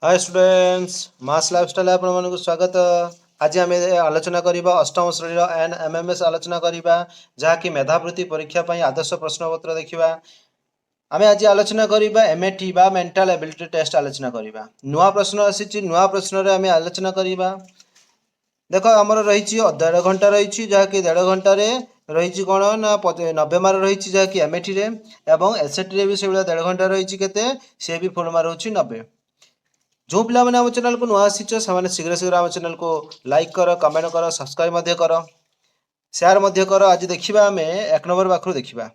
Hi students मास lifestyle आपण मानक स्वागत। आज आम आलोचना करबा अष्टम श्रेणी एन एमएमएस आलोचना करबा जहाँकि मेधावृत्ति परीक्षा पई आदर्श प्रश्नपत्र देखिबा। आमे आज आलोचना करबा एमएटी बा मेंटल एबिलिटी टेस्ट आलोचना करबा। नुआ प्रश्न आसीची नुआ प्रश्न रे आमे आलोचना करबा। देखो हमर रहिची 1.5 घंटा रहिची जहाँकि 1.5 घंटा रे रहिची कोन ना 90 मार्क रहिची जहाँकि एमएटी रे एवं एसएटी रे भी से 1.5 घंटा रहिची केते से भी फुल मार्क होची 90। जो पिला मैंने आम चैनल को नुआ आसीच से शीघ्र शीघ्र आम चैनल को लाइक कर कमेंट कर सब्सक्राइब कर शेयर कर। आज देखा आम 1 नंबर पाखु देखा।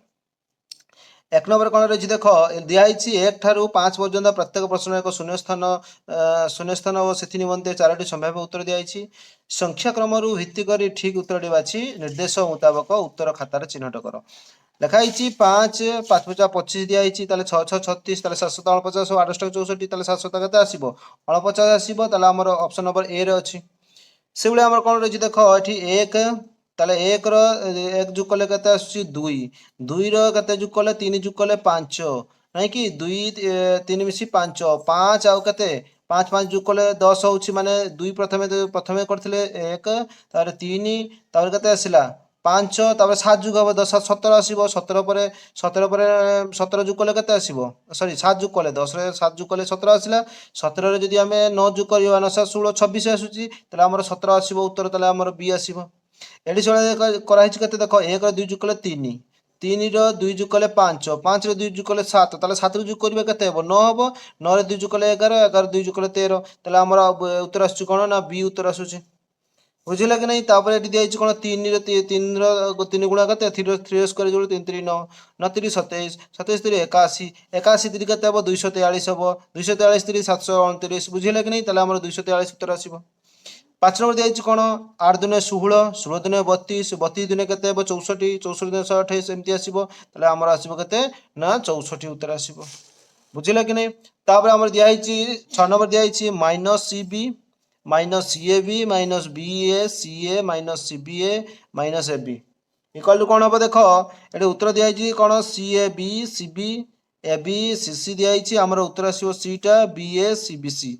1 नंबर कौन रही देख दिखाई 1 ठारू 5 पर्यंत प्रत्येक प्रश्न एक शून्यस्थान और से निमंते 4टी संभाव्य उत्तर दिखाई। संख्याक्रम भित्ति कर ठीक उत्तर बाछी निर्देश मुताबक उत्तर खातार चिन्हट कर। लिखाई 5 5 5 25 दिखाई 6 6 36 7 7 50 8 64 7 7 के आसो 49 आसो आमर ऑप्शन नंबर ए रे अच्छी से भाई आम कौन रही देख ये 1 ताले 1 रो 1 जुग कले केते आसुची 2 2 रो केते जुग कले 3 जुग कले 5 नहीं कि 2 3 मिसी 5 5 आउ केते 5 5 जुग कले 10 होउची माने 2 प्रथमे करथिले 1 तारे 3 तारे केते आसिला 5 तापर 7 जुग हम 10 17 आसीबो 17 पर 17 जुग कले केते आसीबो सॉरी 7 जुग कले 10 रे 7 जुग कले 17 आसिला 17 रे जदि हमें 9 जुग करबा 9 7 16 26 आसुची तले हमर 17 आसीबो उत्तर तले हमर बी आसीबो। एडी से कराई केते देख 1 रो 2 जुग कले 3 3 रो 2 जुग कले 5 5 रो 2 जुग कले 7 तले 7 रो जुग करबा केते हेबो 9 हेबो 9 रो 2 जुग कले 11 11 2 जुग कले 13 तले हमर उत्तर आसुची कोन ना बी उत्तर आसुची। बुझिला कि नहीं तापर एटी दिया कोन 3 रो 3 रो 3 गुणा केते 3 स्क्वायर जोड़ 3 3 9 9 3 27 27 3 81 81 3 केते हेबो 243 हेबो 243 3 729 बुझिला कि नहीं तले हमर 243 उत्तर आसीबो। 5 नंबर दिया कौन 8 दुने 16 16 दुने 32 32 दुने के 64 64 दुने 128 एमती आसो आमर आसो के ना 64 उत्तर आसो। बुझिला कि नहीं तापर आमर दिखाई 6 नंबर दिखाई minus C B minus c a B minus b a c a minus C B A minus A b equal to कौन हम देख ये उत्तर दिखाई कौन सी ए बी सी सी दिखाई आमर उत्तर आसो सीटा बी ए सी बी सी।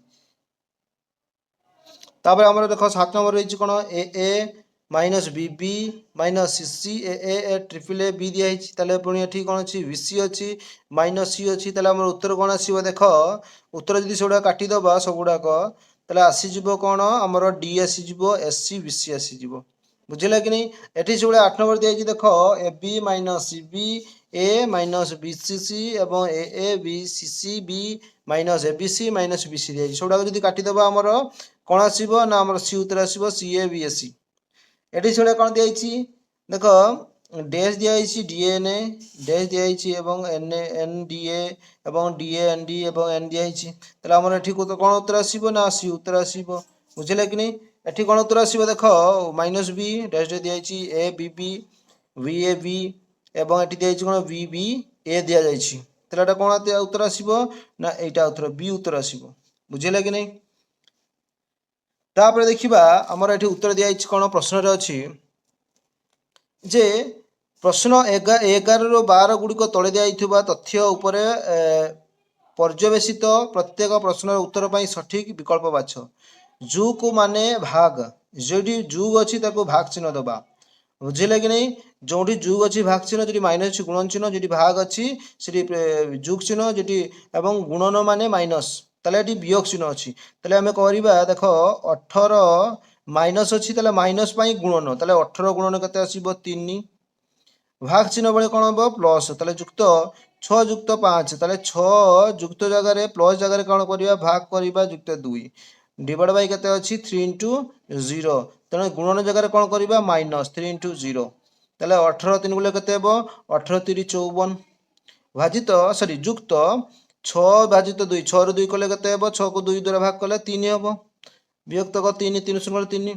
तापर आमर देख 7 नंबर रही कौन A minus B B minus C C A triple A B दिखाई पुणी ये कौन अच्छी बी सी अच्छी माइनस सी अच्छी आम उत्तर कौन आसो देख उत्तर जब से गुड़ा काटिदबा सब गुड़ाक आसीज कौन आमर डी आसीज एस सी बी सी आसीज। बुझेगा कि नहीं ये से 8 नंबर दिखाई देख A B minus C B A minus B C C एवं A B C C B minus A B C minus B C दिखाई सब गुड़ा काटिदबा आमर कौन आसो ना आमर सी उत्तर आसो सी ए बी एस सी। ये से कौन दिखाई देख डैश दिखाई डीएनए डैश दिखाई एन एन डी एवं डी एन डी एन दिखाई आमर ये कौन उत्तर आसो ना सी उत्तर आसो। बुझे कि नहीं ये कौन उत्तर आसो देख माइनस बी डैश दिखाई a b b a b एवं ये दिखाई कौन बी बी ए दि जाए कौन उत्तर आसो ना यहाँ उत्तर बी उत्तर आसो। बुझे कि नहीं तापर देखा आमर ये उत्तर दिखाई कौन प्रश्न अच्छी जे प्रश्न 11 ରୁ 12 गुड़िक तले दिया तथ्य उपर पर्यवेसित प्रत्येक प्रश्न उत्तर पर सठिक विकल्प बाछ। जुक माने भाग जो जुग अच्छी भाग चिन्ह दबा। बुझे कि नहीं जो जुग अच्छी भाग चिन्ह जो माइनस अच्छी गुणन चिन्ह जो भाग अच्छी से जुग चिन्ह जी गुणन माने माइनस ताले वियोग चिन्ह अच्छी आम कह देख 18 माइनस अच्छी माइनस गुणन 18 गुणन के आसो 3 भाग चिन्ह बेले कौन हम प्लस युक्त 6 युक्त 5 6 युक्त जगह प्लस जगह कौन करवा भाग करवा युक्त 2 डिवाइड बाय केते अच्छी 3 इंटू 0 तेणु गुणन जगह कौन करवा माइनस 3 इंटू 0 ताले 18 3 गुले केते 18 3 54 भाजित सॉरी युक्त 6 भाजित 2 6 रू 2 कले केते 6 को 2 द्वारा भाग कले 3 हम विभक्त 3 3 शून्य 3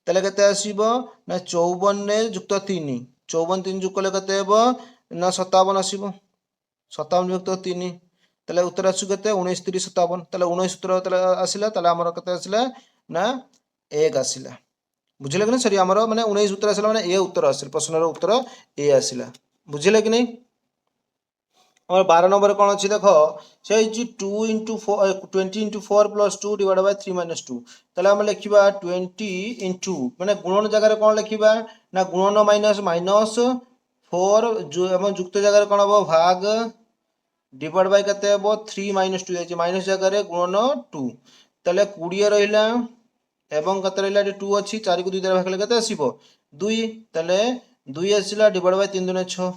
ताले केते आसीबो ना 54 ने युक्त 3 54 3 जुग कले केते ना 57 आसीबो 57 विभक्त 3 ताले उत्तर आसु केते 19 3 57 ताले 19 उत्तर ताले आसिला ताले हमर केते आसिला ना 1 आसिला। बुझिले कि नहीं सॉरी हमर माने 19 उत्तर आसिला माने ए उत्तर आसिला प्रश्न रो उत्तर ए आसिला। बुझिले कि नहीं আমার 12 নম্বরে কোণ আছে দেখো সে হচ্ছে 2 into 20 into 4 plus 2 divide by 3 minus 2 তাহলে আমরা লিখিবা 20 ইন্টু মানে গুণন জায়গায় কোণ লিখিবা না গুণন মাইনাস মাইনাস 4 এবং যুক্ত জায়গায় কোণ হবো ভাগ ডিভাইড বাই কেতে হবো 3 মাইনাস 2 আছে মাইনাস জায়গায় গুণন 2 তাহলে 20 রহিলা এবং কেতে রহিলা এটি 2 ଅଛି 4 କୁ 2 দ্বারা ভাগ কলে কেতে আসিব 2 তাহলে 2 আসিলা ডিভাইড বাই 3 দুনে 6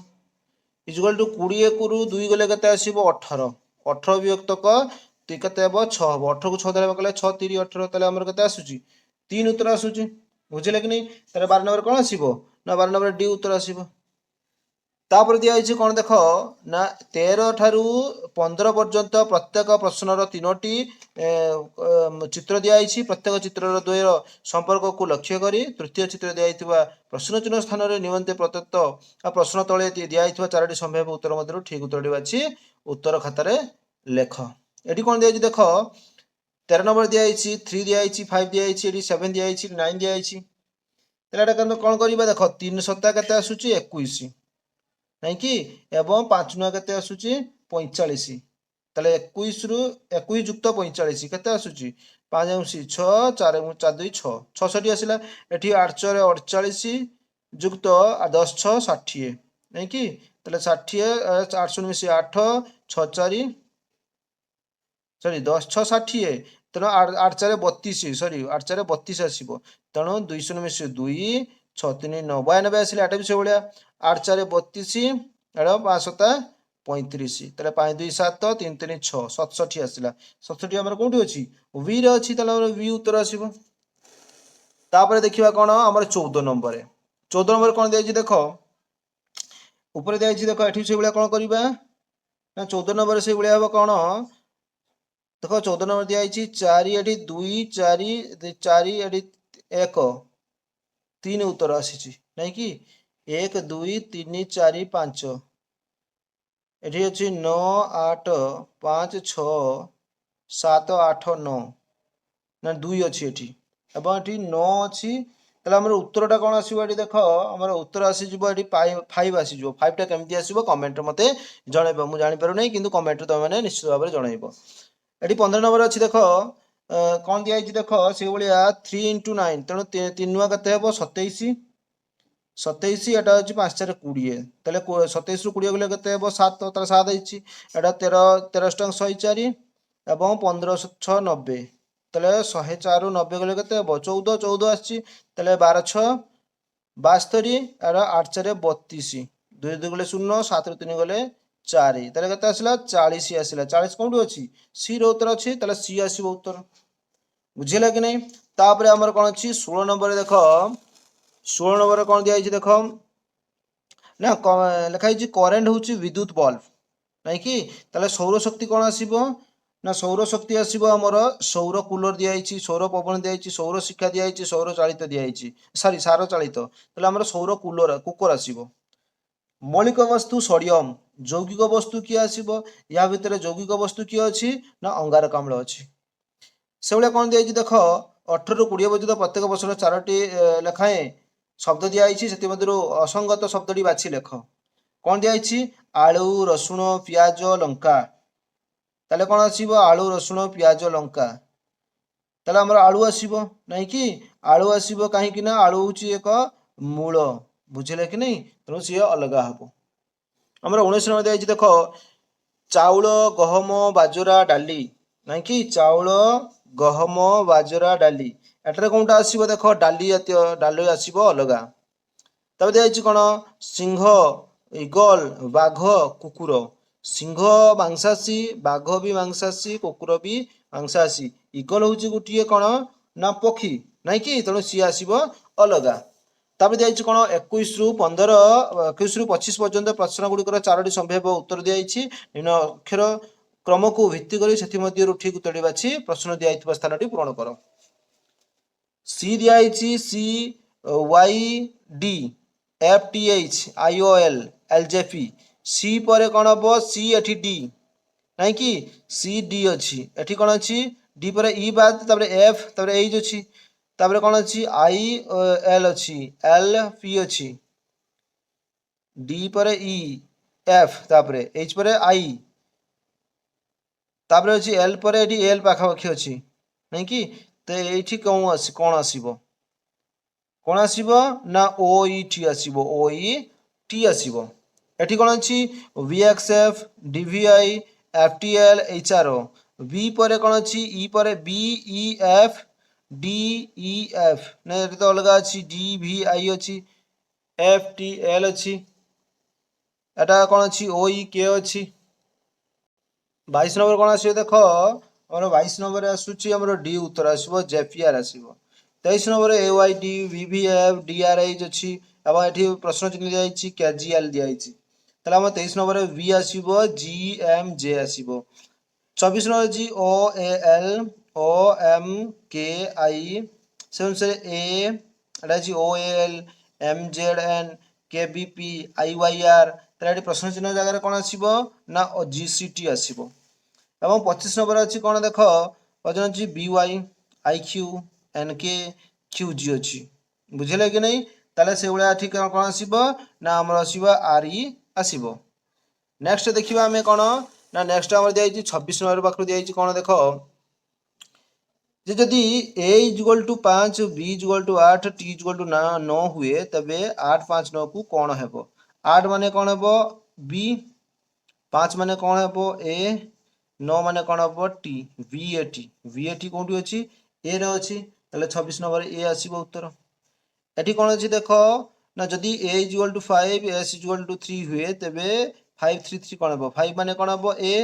ইকুয়াল টু 20 କୁ 2 গলে কেতে আসিব 18 18 বিয়োক্তক কেতে হব 6 হব 18 କୁ 6 দ্বারা ভাগ কলে 6 3 18 তাহলে আমার কেতে আসুচি 3 উত্তর আসুচি বুঝিলে কি নাই তাহলে 12 নম্বর কোণ আসিব না 12 নম্বর ডি উত্তর আসিব তারপরে দিয়া হয়েছে কোণ দেখ না 13 ଠାରୁ 15 পর্যন্ত প্রত্যেক প্রশ্নর 3টি চিত্র দিয়া হয়েছে প্রত্যেক চিত্রর দ্বয়ের সম্পর্কକୁ লক্ষ্য করে তৃতীয় চিত্র দিয়া হইଥିବା প্রশ্নচিহ্ন স্থাନରେ নিমন্তে প্রদত্ত প্রশ্ন তলে দিয়া হইଥିବା 4টি সম্ভাব্য উত্তর মধ্যରୁ ঠিক উত্তরটি বাছি উত্তর খাতারে লেখ এটি কোণ দিয়া হইছে দেখ 13 নম্বর দিয়া হইছে 3 দিয়া হইছে 5 দিয়া হইছে এটি 7 দিয়া হইছে 9 দিয়া হইছে তাহলে এটা কেন কোণ করিবা দেখ 3 সপ্তাহ কেতে আসুচি 21 ନାଇଁ କି ଏବଂ 5 ନୂଆ କେତେ ଆସୁଛି 45 ତାହେଲେ 21 ରୁ 21 ଯୁକ୍ତ 45 କେତେ ଆସୁଛି 5 ଅଂଶୀ 6 4 4 2 6 66 ଆସିଲା ଏଠି 8 4 48 ଯୁକ୍ତ 10 6 60 ନାଇଁ କି ତାହେଲେ 60 8 ମିଶି 8 6 4 ସରି 10 6 60 ତେଣୁ 8 4 32 ସରି 8 4 32 ଆସିବ ତେଣୁ 200 ମିଶି 2 6 3 99 ଆସିଲା ଏଟା ବି ସେଇଭଳିଆ 8 4 32 ଏଟା 5 7 35 ତାହେଲେ 5 2 7 3 3 6 67 ଆସିଲା 67 ଆମର କୋଉଠି ଅଛି ଭି ରେ ଅଛି ତାହେଲେ ଆମର ଭି ଉତ୍ତର ଆସିବ ତାପରେ ଦେଖିବା କ'ଣ ଆମର 14 ନମ୍ବରରେ 14 ନମ୍ବର କ'ଣ ଦିଆଯାଇଛି ଦେଖ ଉପରେ ଦିଆଯାଇଛି ଦେଖ ଏଠି ସେଇଭଳିଆ କ'ଣ କରିବା ନା 14 ନମ୍ବରରେ ସେଇଭଳିଆ ହେବ କ'ଣ देख 14 नंबर दिखाई 4 एटी 2 4 4 एटी 1 3 उत्तर आसी नहीं कि 1 2 3 4 5 एटी अच्छी 9 8 5 6 7 8 9 ना 2 अच्छी एटी एवं एटी 9 अच्छी তাহলে আমার উত্তরটা কোন আসিব এটি দেখো আমার উত্তর আসিଯିବ এটি 5 আসিଯିବ 5টা কেমতি আসিব কমেন্ট মতে জଣାইব মু জানি পারু নাই কিন্তু কমেন্ট তো মানে নিশ্চিত ভাବରେ জଣାইব এটি 15 নম্বর ଅଛି ଦେଖ কোন দিয়া ହେଇଛି ଦେଖ সেই ভଳିয়া 3 * 9 তেଣୁ 3 नुआ কেতে ହେବ 27 27 এটা হচ্ছে 5 4 20 তাহলে 27 ରୁ 20 গলে কেতে ହେବ 7 তাহলে 7 ହେଇଛି এটা 13 13 104 এবং 15 6 90 তাহলে 104 ରୁ 90 গলে কেতে ହେବ 14 14 আসছে তাহলে 12 6 72 এর 8 4 32 2 2 গলে 0 7 ରୁ 3 গলে 4 তাহলে কেতে আসলা 40 আসলা 40 কোনটি ଅଛି सी ର ଉତ୍ତର ଅଛି ତାହେଲେ सी ଆସିବ ଉତ୍ତର ବୁଝିଲା କି ନାହିଁ ତାପରେ ଆମର କ'ଣ ଅଛି 16 ନମ୍ବରରେ ଦେଖ 16 ନମ୍ବରରେ କ'ଣ ଦିଆ ହେଇଛି ଦେଖ ନା ଲେଖା ହେଇଛି କରେଣ୍ଟ ହେଉଛି ବିଦ୍ୟୁତ ବଲ୍ବ ନାଇଁ କି ତାହେଲେ ସୌର ଶକ୍ତି କ'ଣ ଆସିବ ନା ସୌର ଶକ୍ତି ଆସିବ ଆମର ସୌର କୁଲର ଦିଆ ହେଇଛି ସୌର ପବନ ଦିଆ ହେଇଛି ସୌର ଶିକ୍ଷା ଦିଆ ହେଇଛି ସୌର ଚାଳିତ ଦିଆ ହେଇଛି ସରି ସାର ଚାଳିତ ତାହେଲେ ଆମର ସୌର କୁକର ଆସିବ ମୌଳିକ ବସ୍ତୁ ସୋଡ଼ିୟମ ଯୌଗିକ ବସ୍ତୁ କିଏ ଆସିବ ୟା ଭିତରେ ଯୌଗିକ ବସ୍ତୁ କିଏ ଅଛି ନା ଅଙ୍ଗାରକାମ୍ଳ ଅଛି ସେଭଳିଆ କ'ଣ ଦିଆଯାଇଛି ଦେଖ 18 ରୁ 20 ପର୍ଯ୍ୟନ୍ତ ପ୍ରତ୍ୟେକ ବର୍ଷର 4ଟି ଲେଖାଏଁ ଶବ୍ଦ ଦିଆଯାଇଛି ସେଥିମଧ୍ୟରୁ ଅସଙ୍ଗତ ଶବ୍ଦଟି ବାଛି ଲେଖ କ'ଣ ଦିଆଯାଇଛି ଆଳୁ ରସୁଣ ପିଆଜ ଲଙ୍କା ତାହେଲେ କ'ଣ ଆସିବ ଆଳୁ ରସୁଣ ପିଆଜ ଲଙ୍କା ତାହେଲେ ଆମର ଆଳୁ ଆସିବ ନାଇଁ କି ଆଳୁ ଆସିବ କାହିଁକି ନା ଆଳୁ ହେଉଛି ଏକ ମୂଳ ବୁଝିଲେ କି ନାହିଁ ତେଣୁ ସିଏ ଅଲଗା ହେବ ଆମର 19 ନମ୍ବର ଦିଆଯାଇଛି ଦେଖ ଚାଉଳ ଗହମ ବାଜରା ଡାଲି ନାଇଁ କି ଚାଉଳ ଗହମ ବାଜରା ଡାଲି ଏଠାରେ କୋଉଟା ଆସିବ ଦେଖ ଡାଲି ଜାତୀୟ ଡାଲି ଆସିବ ଅଲଗା ତାପରେ ଦିଆଯାଇଛି କ'ଣ ସିଂହ ଇଗଲ ବାଘ କୁକୁର ସିଂହ ମାଂସାଶୀ ବାଘ ବି ମାଂସାଶୀ କୁକୁର ବି ମାଂସାଶୀ ଇଗଲ ହେଉଛି ଗୋଟିଏ କ'ଣ ନା ପକ୍ଷୀ ନାଇଁ କି ତେଣୁ ସିଏ ଆସିବ ଅଲଗା ତାପରେ ଦିଆଯାଇଛି କ'ଣ 21 ରୁ 25 ପର୍ଯ୍ୟନ୍ତ ପ୍ରଶ୍ନ ଗୁଡ଼ିକର 4ଟି ସମ୍ଭାବ୍ୟ ଉତ୍ତର ଦିଆଯାଇଛି ନିମ୍ନ ଅକ୍ଷର କ୍ରମକୁ ଭିତ୍ତି କରି ସେଥିମଧ୍ୟରୁ ଠିକ ଉତ୍ତରଟି ବାଛି ପ୍ରଶ୍ନ ଦିଆଯାଇଥିବା ସ୍ଥାନଟି ପୂରଣ କର ସି ଦିଆଯାଇଛି C Y D F T H I O L L J P C ପରେ କ'ଣ ହେବ ସି ଏଠି ଡି ନାଇଁ କି ସି ଡି ଅଛି ଏଠି କ'ଣ ଅଛି ଡି ପରେ ଇ ବାଦ ତାପରେ ଏଫ୍ ତାପରେ ଏଚ୍ ଅଛି ତାପରେ କ'ଣ ଅଛି ଆଇ ଏଲ୍ ଅଛି ଏଲ୍ ପି ଅଛି ଡି ପରେ ଇ एफ तापरे एच पर आई तापरे अछि एल पर एटी एल पाखापाखि अछि नहीं कि तो ये कौन आसीबो कौन आसीबो ना ओ ई टी आसीबो ओ ई टी आसीबो एठी कौन अछि VXF DVI FTL HRO V पर कौन अछि ई पर BEF DEF नहीं एठी तो अलग अछि DVI अछि FTL अछि एटा कौन अछि OEK अछि 22 नंबर कौन आसीबो देखो हमर 22 नंबर आसुची हमर डी उत्तर आसीबो जेपीआर आसीबो 23 नंबर AYD VVF DRH अछि एवं एठी प्रश्न चिन्ह दिया KGL दिया ताहले हम 23 नंबर V आसीबो GMJ आसीबो 24 नंबर जी OAL OMKI से A Etah ji OAL MZN KBP IYR ताहले एठी प्रश्न चिन्ह जगह कौन आसीबो ना GCT आसीबो एवं 25 नंबर अच्छी कौन देख वजन अच्छी BY IQ NK QG अच्छी बुझे कि नहीं ताले से भाया ठीक कौन आसीबो ना हमर आसीबो RE आसीबो नेक्स्ट देखिबा हमें कौन ना नेक्स्ट हमर दिया 26 नंबर पाखु दिया कौन देख जे जदि A = 5 B = 8 T = 9 हुए तबे 8 5 9 को कौन हेबो 8 माने कौन हेबो B 5 माने कौन हेबो A 9 माने कौन हेबो T VAT कोठी अछि A रे अछि ताले 26 नंबर A आसीबो उत्तर एठी कौन अछि देखो ना जदि A = 5 S = 3 हुए तबे 5 3 3 कौन हेबो 5 माने कौन हेबो A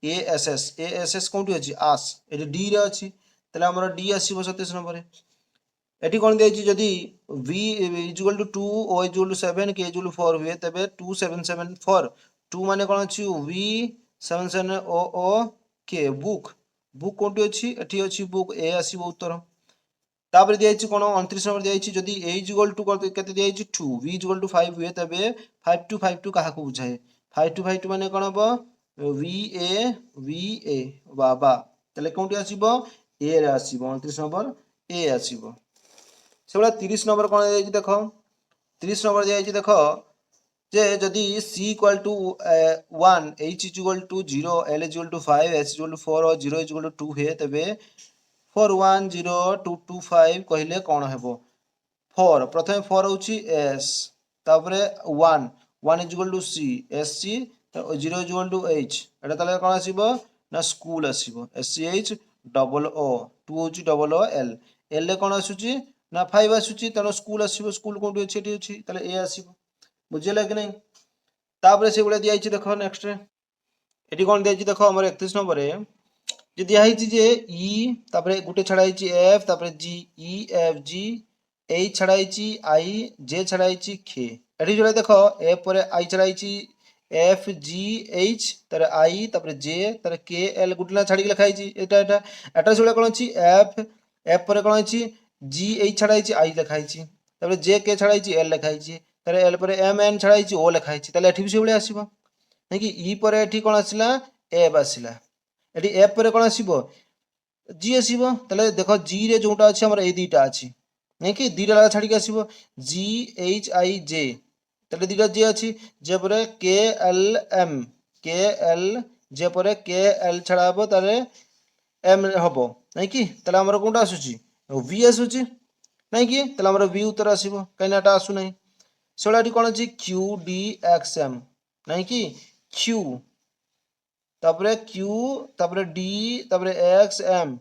ASS कोठी अछि आस एठी D रे अछि ताले हमर D आसीबो 27 नंबर एठी कौन दिया जदि V = 2 O = 7 K = 4 हुए तबे 2 7 7 4 2 माने कौन अछि V 7 7 O के बुक कोठी अछि एठी अछि बुक ए आसीबो उत्तर तापर दिया कौन 29 नंबर दिया जदि A = केते दिया 2 V = 5 हुए तबे 5 2 5 2 काहा को बुझाए 5 2 5 2 माने कौन हेबो VA बाबा ताले कोठी आसीबो ए रे आसीबो 29 नंबर ए आसीबो से 30 नंबर कौन दिया देखो 30 नंबर दिया देखो जे जदि C = 1 H = 0 L = 5 S = 4 और 0 = 2 हुए तबे 4 1 0 2 2 5 कहले कौन हेबो 4 प्रथम 4 होची S तापरे 1 1 = C SC 0 = H एटा ताले कौन आसीबो ना स्कूल आसीबो SCH डबल O 2 होची डबल O L L ले कौन आसुची ना 5 आसुची तानो स्कूल आसीबो स्कूल कोठी अछि एठी अछि ताले A आसीबो बुझिले कि नहीं तापर से गुला दिया देखो नेक्स्ट एटी कौन दिया देखो हमर 31 नंबर जे दिया जे E तापर गुटे छड़ा F तापर G E F G H छड़ा I J छड़ा K एटी जोड़ा देखो F पर I छड़ा F G H तार I तापर J तार K L गुटला छाड़ी लिखा एटा जोड़ा कौन अछि F पर कौन अछि G H छड़ा I लिखा तापर J K छड़ा L लिखा तार L पर M N छड़ा O लिखा ताले एठी भी से भले आसीबो नहीं कि E पर एठी कौन आसिला F आसिला एठी F पर कौन आसीबो G आसीबो ताले देखो G रे जोटा अछि हमर ए दीटा अछि नहीं कि दीटा लगा छाड़ी के आसीबो G H I J ताले दीटा J अछि जे पर K L L जे पर K L छड़ा हबो ताले M हबो नहीं कि ताले हमर कोनटा आसुची V आसुची नहीं कि ताले हमर V उत्तर आसीबो कइनाटा आसु नहीं सोलाटी कौन अछि Q D X M नहीं कि Q तापरे Q तापरे D तापरे X M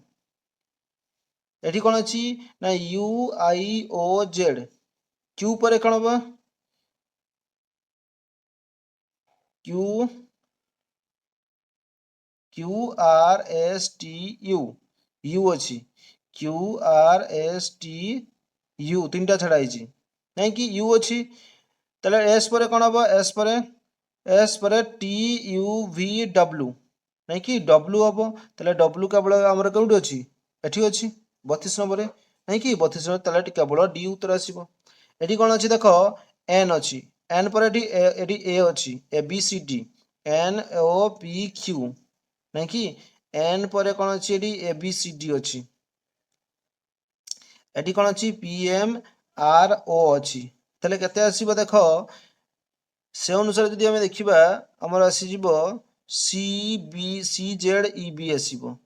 एठी कौन अछि ना U I O Z Q पर कौन बा Q R S T U U अछि Q R S T U तीनटा छड़ा आइछि नहीं कि U अछि ताले S पर कौन हबो S पर T U V W नहीं कि W हबो ताले W केवल हमर कोठी अछि एठी अछि 32 नंबर नहीं कि 32 नंबर ताले केवल D उत्तर आसीबो एठी कौन अछि देखो N अछि N पर एठी A अछि A B C D N O P Q नहीं कि N पर कौन अछि एठी A B C D अछि एठी कौन अछि P M R O अछि ताले केते आसीबो देखो से अनुसार जदि आम देखा आमर आसीज सी बी सी जेड इ बी आसो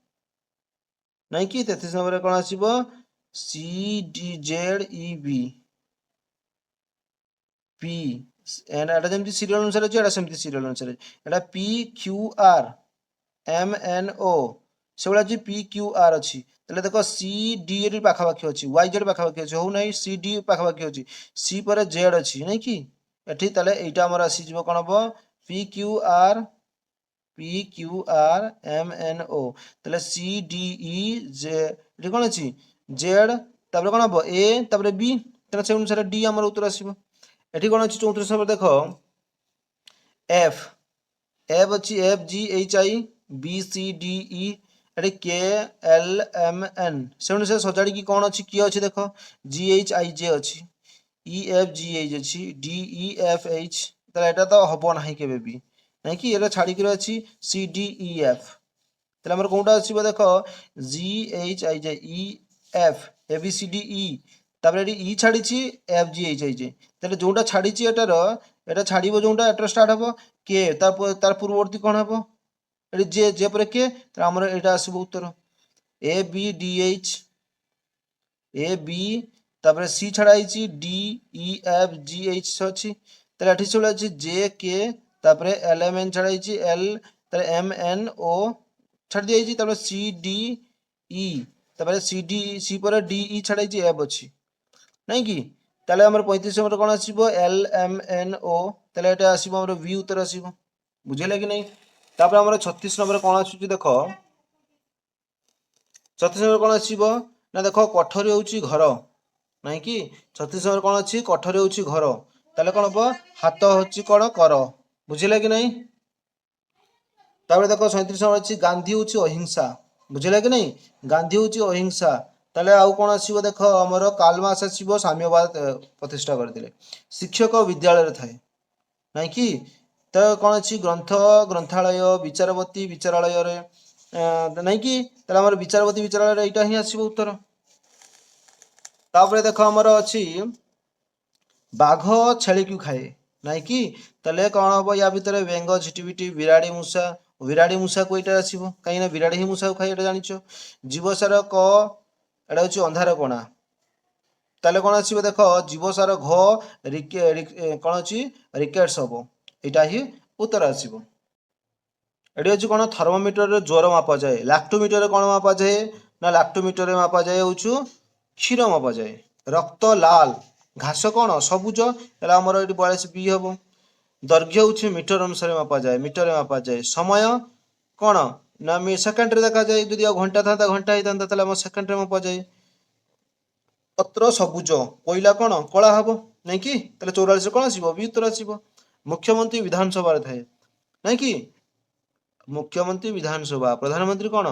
नाई कि 33 नंबर कौन आसो C D Z E B P एटा जमी सीरियल अनुसार अच्छे एटा सेमती सीरियल अनुसार एटा p q r m n o से भाई पी क्यू आर अच्छी देख सी डी ए पाखापाखि अच्छी वाई जेड पाखापाखि अच्छी हो ना सी डी पाखापाखि अच्छी सी पर जेड अच्छी नाई कि एठी ताले एटा हमर आसीज कौन हम p q r m n o ताले सी डी ई जे ये कौन अच्छी जेड तापर कौन हम ए तापर बी ताले से अनुसार डी हमर उत्तर आसीबो एठी कौन अच्छी 34 नंबर देख एफ एफ अच्छी f g h i b c d e एटी के एल एम एन से अनुसार सजाड़ी कौन अच्छी किए अच्छी देख जी एच आई जे अच्छी इ एफ जी एच अच्छी डी इ एफ एच ताले एटा तो हम ना केबे भी नहीं कि ये छाड़ी अच्छी सी डी इ एफ ताले हमर कोनटा आसीबो देख जी h i j e f a B c d e तापर एटी इ छाड़ी एफ जी एच आई जे ताले जोटा छाड़ी एटार एटा छाड़िबो जोटा एटा स्टार्ट हबो के तार पूर्ववर्ती कौन हम ये जे जे पर के आमर यहाँ आसब उत्तर A B D H A B तापर सी छाड़ा D E F g H अच्छी ताले एठी सब अच्छी जे के तापर एल एम एन छाड़ा एल ताले एम एन ओ छाड़ दी तापर सी डी इ तापर सी डी सी पर डी इ छाड़ा एफ अच्छी नहीं कि ताले हमर 35 नंबर कौन आसीबो एल एम एन ओ ताले एटा आसीबो हमर बी उत्तर आसीबो बुझेला कि नहीं तापर हमर 36 नंबर कौन आछुची देख 36 नंबर कौन आसीबो ना देख कठरी होउची घर नहीं कि 36 नंबर कौन अच्छी कठरी होउची घर ताले कौन हम हाथ होची कौन कर बुझेला कि नहीं तापर देख 37 नंबर अच्छी गांधी होउची अहिंसा बुझेला कि नहीं गांधी होउची अहिंसा ताले आउ कौन आसीबो देख हमर कालमास आसीबो साम्यवाद प्रतिष्ठा करथिले शिक्षक विद्यालय थाए नहीं कि तो कौन अच्छी ग्रंथ ग्रंथालय विचारवती विचारालय रे नहीं कि ताले हमर विचारवती विचारालय रे एटा ही आसीबो उत्तर तापर देख हमर अच्छी बाघ छेली को खाए नहीं कि ताले कौन हम या भितर बेंग झिटिपिटी विराड़ी मूषा को यहाँ आसो कहीं विराड़ी ही मूषा को खाए जाच जीवसार क एटा हूँ अंधार कणा ताले कौन आसो देख जीवसार घ कौन अच्छी रिकेट्स हम यहाँ ही उत्तर आसो एटी अच्छी कौन थर्मोमीटर ज्वर मापा जाए लैक्टोमीटर कौन मापा जाए ना लैक्टोमीटर मापा जाए हूँ क्षीर मापा जाए रक्त लाल घास कौन सबुज आमर ये 42 बी हम दैर्घ्य हूँ मीटर अनुसार मापा जाए मीटर मापा जाए समय कौन ना सेकेंड देखा जाए जदि घंटा था घंटा होता सेकेंड मापा जाए पत्र सबुज कोईला कौन कला हम नहीं कि 44 कौन आसो बी उत्तर आसो मुख्यमंत्री विधानसभा थाए नहीं कि मुख्यमंत्री विधानसभा प्रधानमंत्री कौन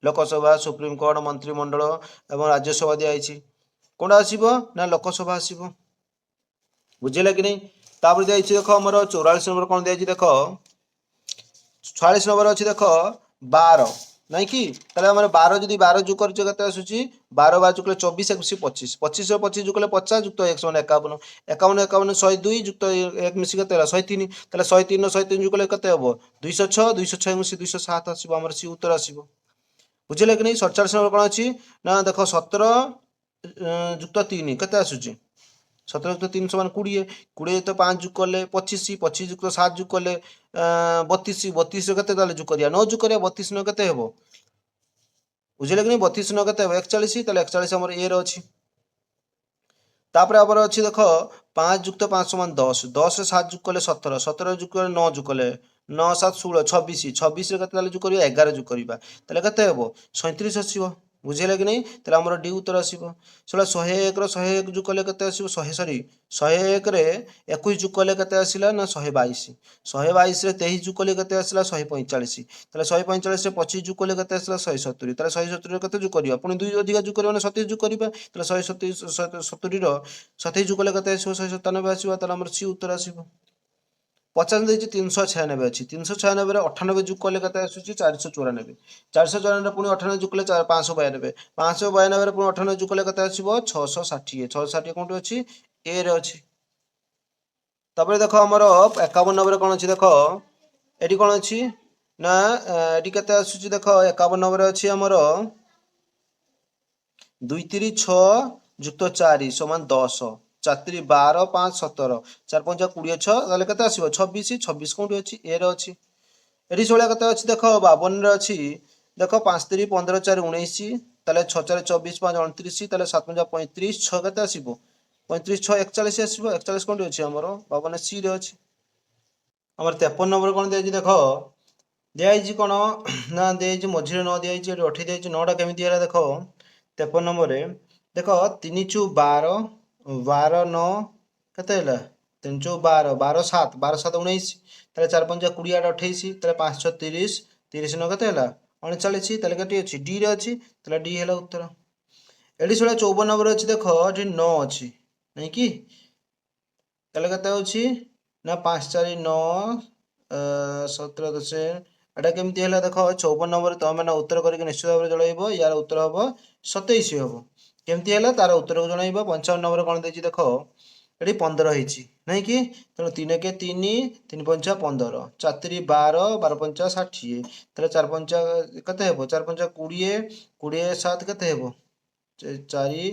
लोकसभा सुप्रीमकोर्ट मंत्रिमंडल एवं राज्यसभा दिखाई कौन आसो ना लोकसभा आसो बुझेगा कि नहीं तापर दिखाई देख आम 44 नंबर कौन दिखाई देख 46 नंबर अच्छी देख 12 नहीं कि ताले 12 जदि 12 जुग करते आसूची 12 12 जुगले 24 25 25 25 जुगले 50 जुक्त 151 51 51 102 जुक्त 1 मिसिक 103 ताले 103 103 जुगले केते हबो 206 206 मिसी 207 आसीबो हमर सी उत्तर आसीबो बुझिले कि नहीं 47 नंबर कौन अच्छी ना देख 17 जुक्त 3 केते आसूची 17 जुक्त 3 समान 20 20 तो 5 जुग कले 25 25 जुक्त 7 जुग कले 32 32 केते ताले जुग करिया 9 जुग करिया 32 न केते हेबो बुझिले कि नहीं 32 न केते 41 ताले 41 हमर ए रो अछि तापर आबर अच्छी देख 5 जुक्त 5 समान 10 10 रे 7 जुग कले 17 17 जुग कले 9 जुग कले 9 7 16 26 26 रे केते ताले जुग करिया 11 जुग करिबा ताले केते हेबो 37 आसीबो बुझेला कि नहीं ताले हमर डी उत्तर आसीबो सेला 101 रो 101 जुग कले केते आसीबो 100 सॉरी 101 रे 21 जुग कले केते आसीला ना 122 122 रे 23 जुग कले केते आसीला 145 ताले 145 रे 25 जुग कले केते आसीला 170 ताले 170 रे केते जुग करिया पुनी 2 अधिक जुग करिया ना 27 जुग करिबा ताले 170 रो 27 जुग कले केते आसीबो 197 आसीबो ताले हमर सी उत्तर आसीबो 50 देछि 396 अछि 396 रे 98 जुग कले केते आसुची 494 494 रे पुनी 98 जुग कले 592 592 रे पुनी 98 जुग कले केते आसीबो 660 660 कोंटो अछि ए रे अछि तापर देख आमर 51 नंबर कौन अच्छी देख ये कौन अच्छी ना ये केते आसुची देख 51 नंबर अच्छी आमर 2 3 6 जुक्त 4 समान 10 4 3 12 5 17 4 5 26 ताले केते आसीबो 26 26 कोठी अछि ए रे अछि एठी सोळा केते अछि देख 52 रे अछि देख 5 3 15 4 19 ताले 6 4 24 5 29 ताले 7 5 35 6 केते आसीबो 35 6 41 आसीबो 41 कोठी अछि हमर 52 सी रे अछि हमर 53 नंबर कोन देछि देख दियाइछि कोन ना दियाइछि मझिरे न दियाइछि एठी अठी दियाइछि नौटा केमिति होला देख 53 नंबर रे देख 3 चु 12 12 9 केते होला 3 चु 12 12 7 12 7 19 ताले 4 5 20 8 28 ताले 5 6 30 30 न केते होला 39 ताले केते अछि डी रे अछि ताले डी होला उत्तर एडी 54 नंबर अछि देख एठी 9 अछि नै कि ताले केते अछि ना 5 4 9 17 10 एटा केमिति होला देख 54 नंबर तमे माने उत्तर करिक निश्चित भाବରେ जणाइबो यार उत्तर हबो 27 हबो केमिति होला तार उत्तर को जणाइबो 55 नंबर कोन देछि देख एठी 15 ହେଇछि नै कि तेणु 3 के 3 3 5 15 4 3 12 12 5 60 ताले 4 5 केते हेबो 4 5 20 20 7 केते हेबो 4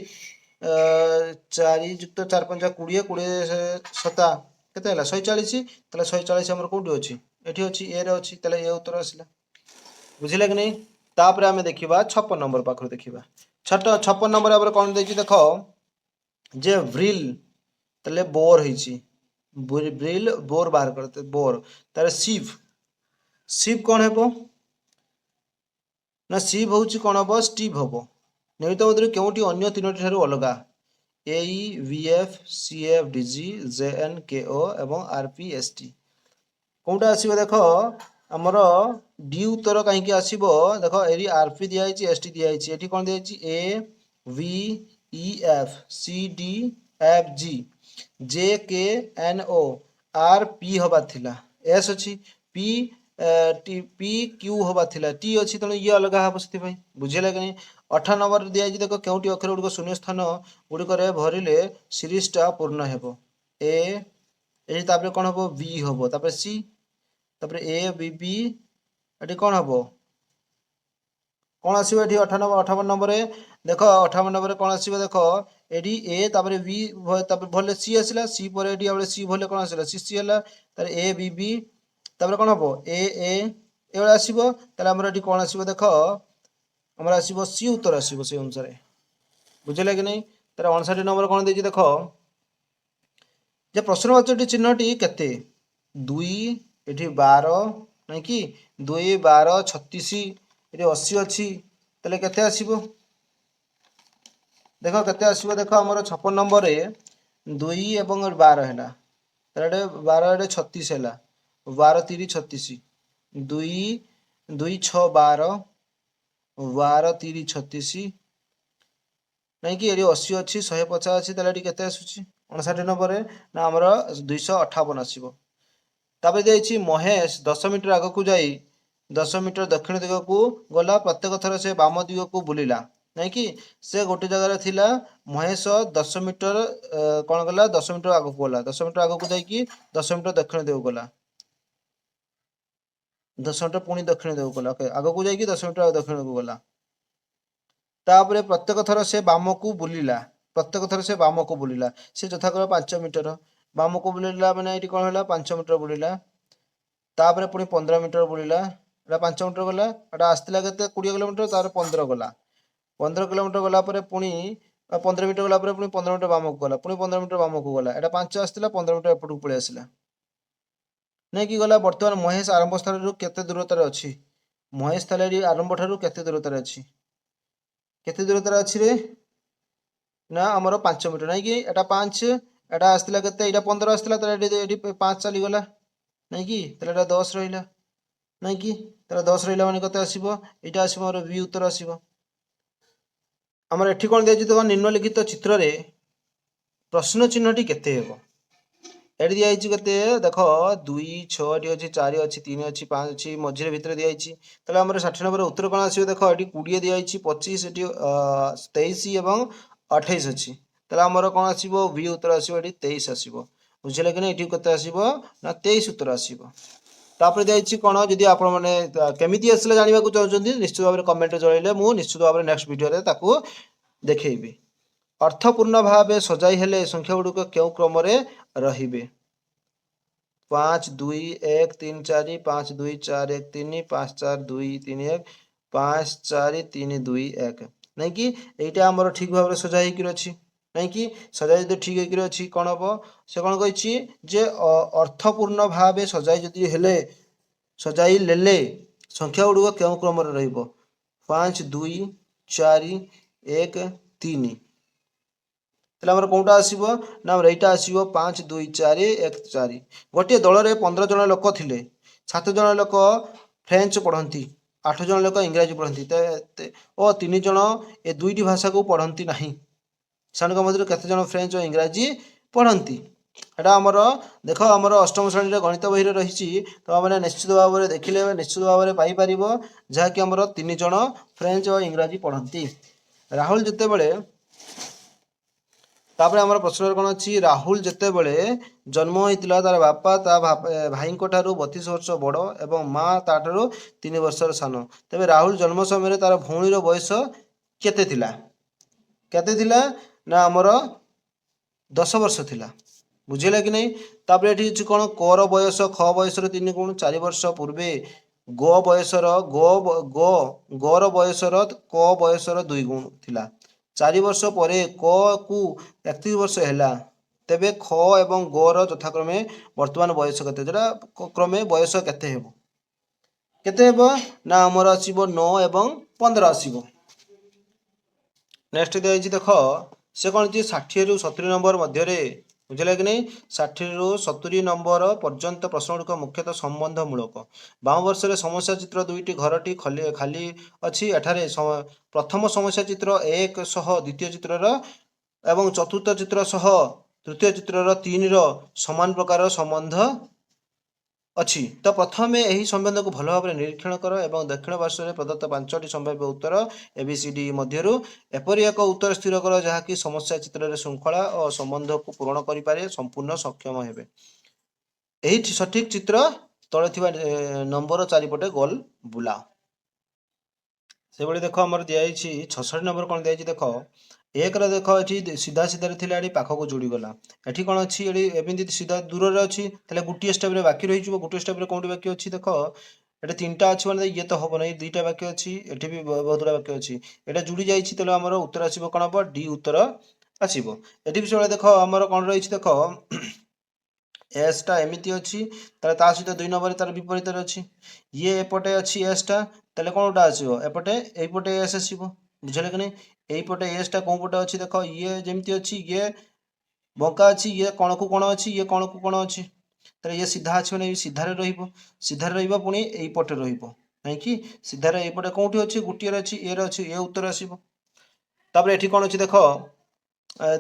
4 जुक्त 4 5 20 20 7 केते होला 140 ताले 140 हमर कोठी अछि एठी अछि ए रे अछि ताले ए उत्तर आसिला बुझिले कि नै तापर आमे देखिबा 56 नंबर पाखर देखिबा 56 नंबर आबर कोन देछि देख जे व्रिल ताले बोर ହେଇଛି ब्रिल बोर बाहर करते बोर तारे सिप सिप कौन हेबो ना सिप होउची कौन हबो स्टीव हबो निमित्त मध्य केउटी अन्य तीनोटी ठारू अलगा a v f c f d g j n k o एवं आर पी एस टी कोउटा आसीबो देखो हमर डी उत्तर काहींकी आसीबो देखो एरी आर पी दिया ହେଇଛି एस टी दिया ହେଇଛି एठी कोन दिया ହେଇଛି A V E F C D F G J K N O R P हबा थिला एस अछि पी टी पी क्यू हबा थिला टी अछि तनो ये अलगा हबो सति भाई बुझिला कि 8 नंबर दिया ହେଇଛି देखो केउटी अक्षर गुडी शून्य स्थान गुडी करे भरिले सीरीज टा पूर्ण हेबो ए एठी तापर कोन हबो बी हबो तापर सी तापर ए बी बी एठी कोन हबो कोन आसीबो एठी 58 नंबर रे देखो 58 नंबर रे कोन आसीबो देखो एडी ए तापर बी तापर भले सी आसिला सी पर एडी आबे सी भले कोन आसिला सी सी हला तार ए बी बी तापर कोन हबो ए एबे आसीबो ताले हमर एडी कोन आसीबो देखो हमर आसीबो सी उत्तर आसीबो से अनुसार बुझिला कि नै तार 59 नंबर कोन देछि देखो जे प्रश्नवाचक चिन्हटी केते 2 एठी 12 नै कि 2 12 36 एठी 80 अछि ताले केते आसीबो देखो केते आसीबो देखो हमर 56 नंबर रे 2 एवं 12 हैला ताले 12 एटे 36 हैला 12 3 36 2 2 6 12 12 3 36 नहीं कि 80 अच्छी 150 अच्छी ताले एटी केते आसुची 59 नंबर रे ना हमर 258 आसीबो ताबे देछि महेश 10 मीटर आगो को जाई 10 मीटर दक्षिण दिग को गला प्रत्येक थर से वाम दिग को बुलिला नहीं कि से गोटे जगह रे थिला महेश 10 मीटर कोन गला 10 मीटर आगो को गला 10 मीटर आगो को जाई कि 10 मीटर दक्षिण दिग को गला 10 मीटर पुणी दक्षिण दिग को गला ओके आगो को जाई कि 10 मीटर दक्षिण को गला तापर प्रत्येक थर से वाम को बुलिला प्रत्येक थर से वाम को बुलिला से यथाक्रम 5 मीटर वाम को बुलिला माने एटी कोन होला 5 मीटर बुलिला तापर पुणी 15 मीटर बुलिला एटा 5 मीटर गला एटा आस्तिला केते 20 किलोमीटर तापर 15 गला 15 किलोमीटर गला परे पुणी 15 मीटर गला परे पुणी 15 मीटर वाम को गला पुणी 15 मीटर वाम को गला एटा 5 आस्तिला 15 मीटर एपटू पळे आसिला नै कि गला वर्तमान महेश आरंभ स्थान रु केते दूरता रे अछि महेश तलेरी आरंभ ठारू केते दूरता रे अछि केते दूरता रे अछि रे ना हमर 5 मीटर नै कि एटा 5 एटा आस्तिला केते एटा 15 आस्तिला त एटी 5 चली गला नै कि तले एटा 10 रहिला नै कि तले 10 रहिला माने कते आसीबो एटा आसीबो हमर बी उत्तर आसीबो हमर एठी कोन देछि तो निम्नलिखित चित्र रे प्रश्न चिन्हटी केते हेबो एडी दिया आइछि केते देखो 2 6 एटी अछि 4 अछि 3 अछि 5 अछि मझिरे भितरे दिया आइछि तले हमर 60 नंबर उत्तर कोन आसीबो देखो एटी 20 दिया आइछि 25 एटी 23 एवं 28 अछि तले हमर कोन आसीबो बी उत्तर आसीबो एटी 23 आसीबो बुझे कि ये केते आसीबो ना 23 उत्तर आसीबो। तापर दिखाई कौन जदि आपण मैंने केमी आसले जानवा चाहते निश्चित भाव में कमेंट जल्ले मुझे निश्चित भाव में नेक्स्ट वीडियो देखी। अर्थपूर्ण भाव सजाई हेले संख्या गुड़िक क्यों क्रम रे 5 2 1 3 4 5 2 4 1 3 5 4 2 3 1 5 4 3 2 1 नहीं कि এইটা আমার ঠিক ভাবে সজা হইকি ଅଛି नहीं कि सजाई যদি ঠিক হইকি ଅଛି কোন হবো সে কোন কইছি যে অর্থপূর্ণ ভাবে সজাই যদি হেলে सजाई लेले संख्या गुड़िक क्यों क्रम रहिबो 5 2 4 1 3 তাহলে আমার কোনটা আসিবো না আমার এইটা আসিবো 5 2 4 1 4 গোটিଏ দଳରେ 15 ଜଣ ଲୋକ ଥିଲେ 7 ଜଣ ଲୋକ ଫ୍ରେଞ୍ଚ ପଢ଼ନ୍ତି 8 ଜଣ ଲୋକ ଇଂରାଜୀ ପଢ଼ନ୍ତି ଓ 3 ଜଣ ଏ ଦୁଇଟି ଭାଷାକୁ ପଢ଼ନ୍ତି ନାହିଁ ସେମାନଙ୍କ ମଧ୍ୟରୁ କେତେ ଜଣ ଫ୍ରେଞ୍ଚ ଓ ଇଂରାଜୀ ପଢ଼ନ୍ତି এটা ଆମର ଦେଖ ଆମର ଅଷ୍ଟମ ଶ୍ରେଣୀରେ ଗଣିତ ବହିରେ ରହିଛି ତ ଆମେ ନିଶ୍ଚିତ ଭାବରେ ଦେଖିଲେ ନିଶ୍ଚିତ ଭାବରେ ପାଇପାରିବ ଯାହାକି ଆମର 3 ଜଣ ଫ୍ରେଞ୍ଚ ଓ ଇଂରାଜୀ ପଢ଼ନ୍ତି ରାହୁଲ ଯେତେବେଳେ तापर आमर प्रश्न कौन अच्छी राहुल जितेबले जन्म होता तार बापा ता भाई 32 वर्ष बड़ एवं माँ ताठू 3 वर्षर सान तेज राहुल जन्म समय तार भौणीर बयस केते थिला ना आमर 10 वर्ष थिला बुझेगा कि नहीं तापर ये कौन कर बयस ख बयस 3 गुण 4 वर्ष पूर्वे ग बयसर गर बयसर क बयसर 2 गुण थिला 4 वर्ष पर क कु 31 वर्ष है तेबे ख एवं गर यथाक्रमे वर्तमान बयस केते जोटा क्रमे बयस केते हेबो ना आमर आसीबो 9 एवं 15 आसीबो। नेक्स्ट दिखाई देख से कौन 60 रु 70 नंबर मध्य बुझे कि नहीं 60 रु 70 नंबर पर्यंत प्रश्न गुड़िक मुख्यतः संबंधमूलक बाम वर्ष समस्या चित्र दुईटी घरटी खाली अच्छी एठारे प्रथम समस्या चित्र 1 सह द्वितीय चित्रर एवं चतुर्थ चित्र सह तृतीय चित्रर 3 समान प्रकार संबंध अच्छी तो प्रथम यही संबंध को भल भाव निरीक्षण कर एवं दक्षिण पार्श्व प्रदत्त 5टी संभाव्य उत्तर एबीसीडी मध्य एपरी एक उत्तर स्थिर कर जहाँकि समस्या चित्र श्रृंखला और संबंध को पूरण करें संपूर्ण सक्षम हेबे यही सठिक चित्र तले नंबर चारिपटे गोल बुलाओ से भाई देख आम दिखाई 66 नंबर कौन दिखाई देख एक देख ये सीधा सीधा थी पाखक जोड़ीगला ये कौन अच्छी एमती सीधा दूर अच्छी गोटे स्टेप बाकी रही गोटे स्टेप कौटी बाकी अच्छी देख ये 3टा अच्छी मैंने ये तो हम ना 2टा बाकी अच्छी ये भी बहुत गुड़ा बाकी अच्छी यहाँ जुड़ी जाइए आमर उत्तर आसो कौन हम डी उत्तर आसो ये भी सब देख आमर कौन रही देख एसटा एमती अच्छी ता सहित 2 नंबर तार विपरीत अच्छी ये एपटे अच्छी एसटा ताले कौन गोटा आसो एपटे यपटे एस आसो बुझे कि नहीं यहीपटे एसटा कौन पटे अच्छी देख ये जमती अच्छी ये बंका अच्छी ये कण को कण अच्छी ये कण को कण अच्छी ताले ये सीधा अच्छी मैंने सीधार सीधार पुणी यहीपटे रही कि सीधार यहीपटे कौटी अच्छी गोटे अच्छी ए अच्छी ए उत्तर आसो तापर ये कौन अच्छी देख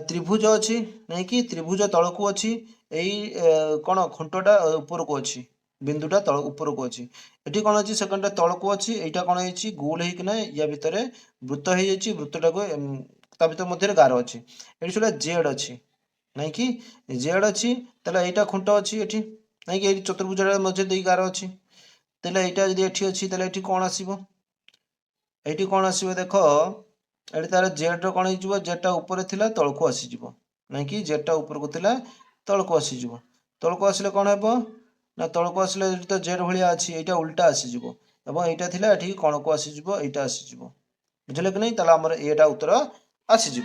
त्रिभुज अच्छी नहीं कि त्रिभुज तलक अच्छी यही कौन खुंटटा ऊपर को अच्छी बिंदुटा तल ऊपर को अच्छी ये कौन अच्छी सेकेंड तलक अच्छी यहाँ कौन है गोल होना या भितर वृत्त हो वृत्तटा को भर मध्य गार अच्छी ये सब जेड अच्छी नहीं कि जेड अच्छी यहाँ खुंट अच्छी ये नहीं कि चतुर्भुज मध्य गार अच्छी यहाँ जब ये अच्छी ये कौन आसो ये कौन आसो देख ये तार जेड कौन हो जेडटा ऊपर थिला तलक आसीज नहीं कि जेडटा ऊपर को थिला तलक आसीज तलक आसिले कौन हे ना तलक आसिले तो जेड भाया अच्छी यहाँ उल्टा आसीज यहाँ ये कौन को आसीज यहाँ आसीज बुझे कि नहीं आमर एटा उत्तर आसीज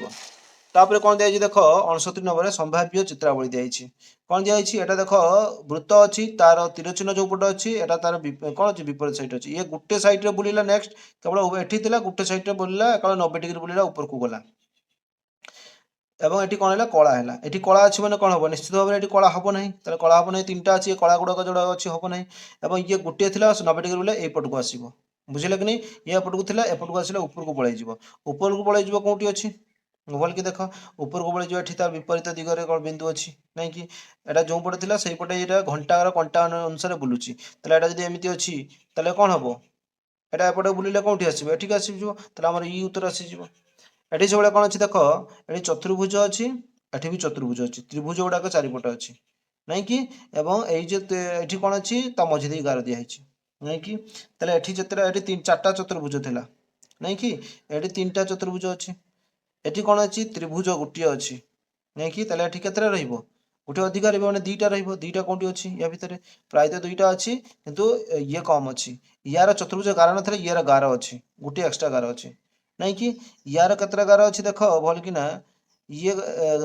तापर कौन दिखाई देख 69 नंबर संभाव्य चित्रावली दिखाई कौन दिखाई यहाँ देख वृत्त अच्छी तार तीर चिन्ह जो पटे अच्छी यहाँ तार कौन अच्छी विपरीत साइड अच्छी ये गोटे सैड्रे बुलिला नेक्स्ट केवल ये गोटे सैड्रे बुलिला केवल 90 डिग्री बुलिला ऊपर को गला एवं ये कौन है कला है ये कला अच्छी मैंने कौन हम निश्चित भाव में कला हम ना कला हम ना 3टा अच्छी कला गुड़ाक जोड़ा अच्छी हम ना और ये गोटे थी 90 डिग्री बुले यपट को आसो बुझे कि नहीं ये एपट को थी एपट को आसले ऊपर को पलैज ऊपर को पलैज कौटी अच्छी भल कि देख ऊपर को पलैज ये तार विपरीत दिगरे कौन बिंदु अच्छी नहीं कि यहाँ जो पटे थी से पटे ये घंटार कंटा अनुसार बुलूची यहाँ जब एमती अच्छी तेल कौन हम यहाँ एपटे बुलिले कौटी आसो ये आसो आमर ई उत्तर आसीज ये सब कौन अच्छी देख ये चतुर्भुज अच्छी ये भी चतुर्भुज अच्छी त्रिभुज गुड़ाक चारिपट अच्छी ନାଇଁ କି ଏବଂ ଏଇ ଯେ ଏଠି କ'ଣ ଅଛି ତା ମଝି ଦେଇ ଗାର ଦିଆହେଇଛି ନାଇଁ କି ତାହେଲେ ଏଠି ଯେତେଟା ଏଠି ଚାରିଟା ଚତୁର୍ଭୁଜ ଥିଲା ନାଇଁ କି ଏଠି ତିନିଟା ଚତୁର୍ଭୁଜ ଅଛି ଏଠି କ'ଣ ଅଛି ତ୍ରିଭୁଜ ଗୋଟିଏ ଅଛି ନାଇଁ କି ତାହେଲେ ଏଠି କେତେଟା ରହିବ ଗୋଟେ ଅଧିକା ରହିବ ମାନେ ଦୁଇଟା ରହିବ ଦୁଇଟା କୋଉଠି ଅଛି ୟା ଭିତରେ ପ୍ରାୟତଃ ଦୁଇଟା ଅଛି କିନ୍ତୁ ଇଏ କମ୍ ଅଛି ୟାର ଚତୁର୍ଭୁଜ ଗାର ନଥିଲେ ଇଏର ଗାର ଅଛି ଗୋଟିଏ ଏକ୍ସଟ୍ରା ଗାର ଅଛି ନାଇଁ କି ୟାର କେତେଟା ଗାର ଅଛି ଦେଖ ଭଲ କିନା ଇଏ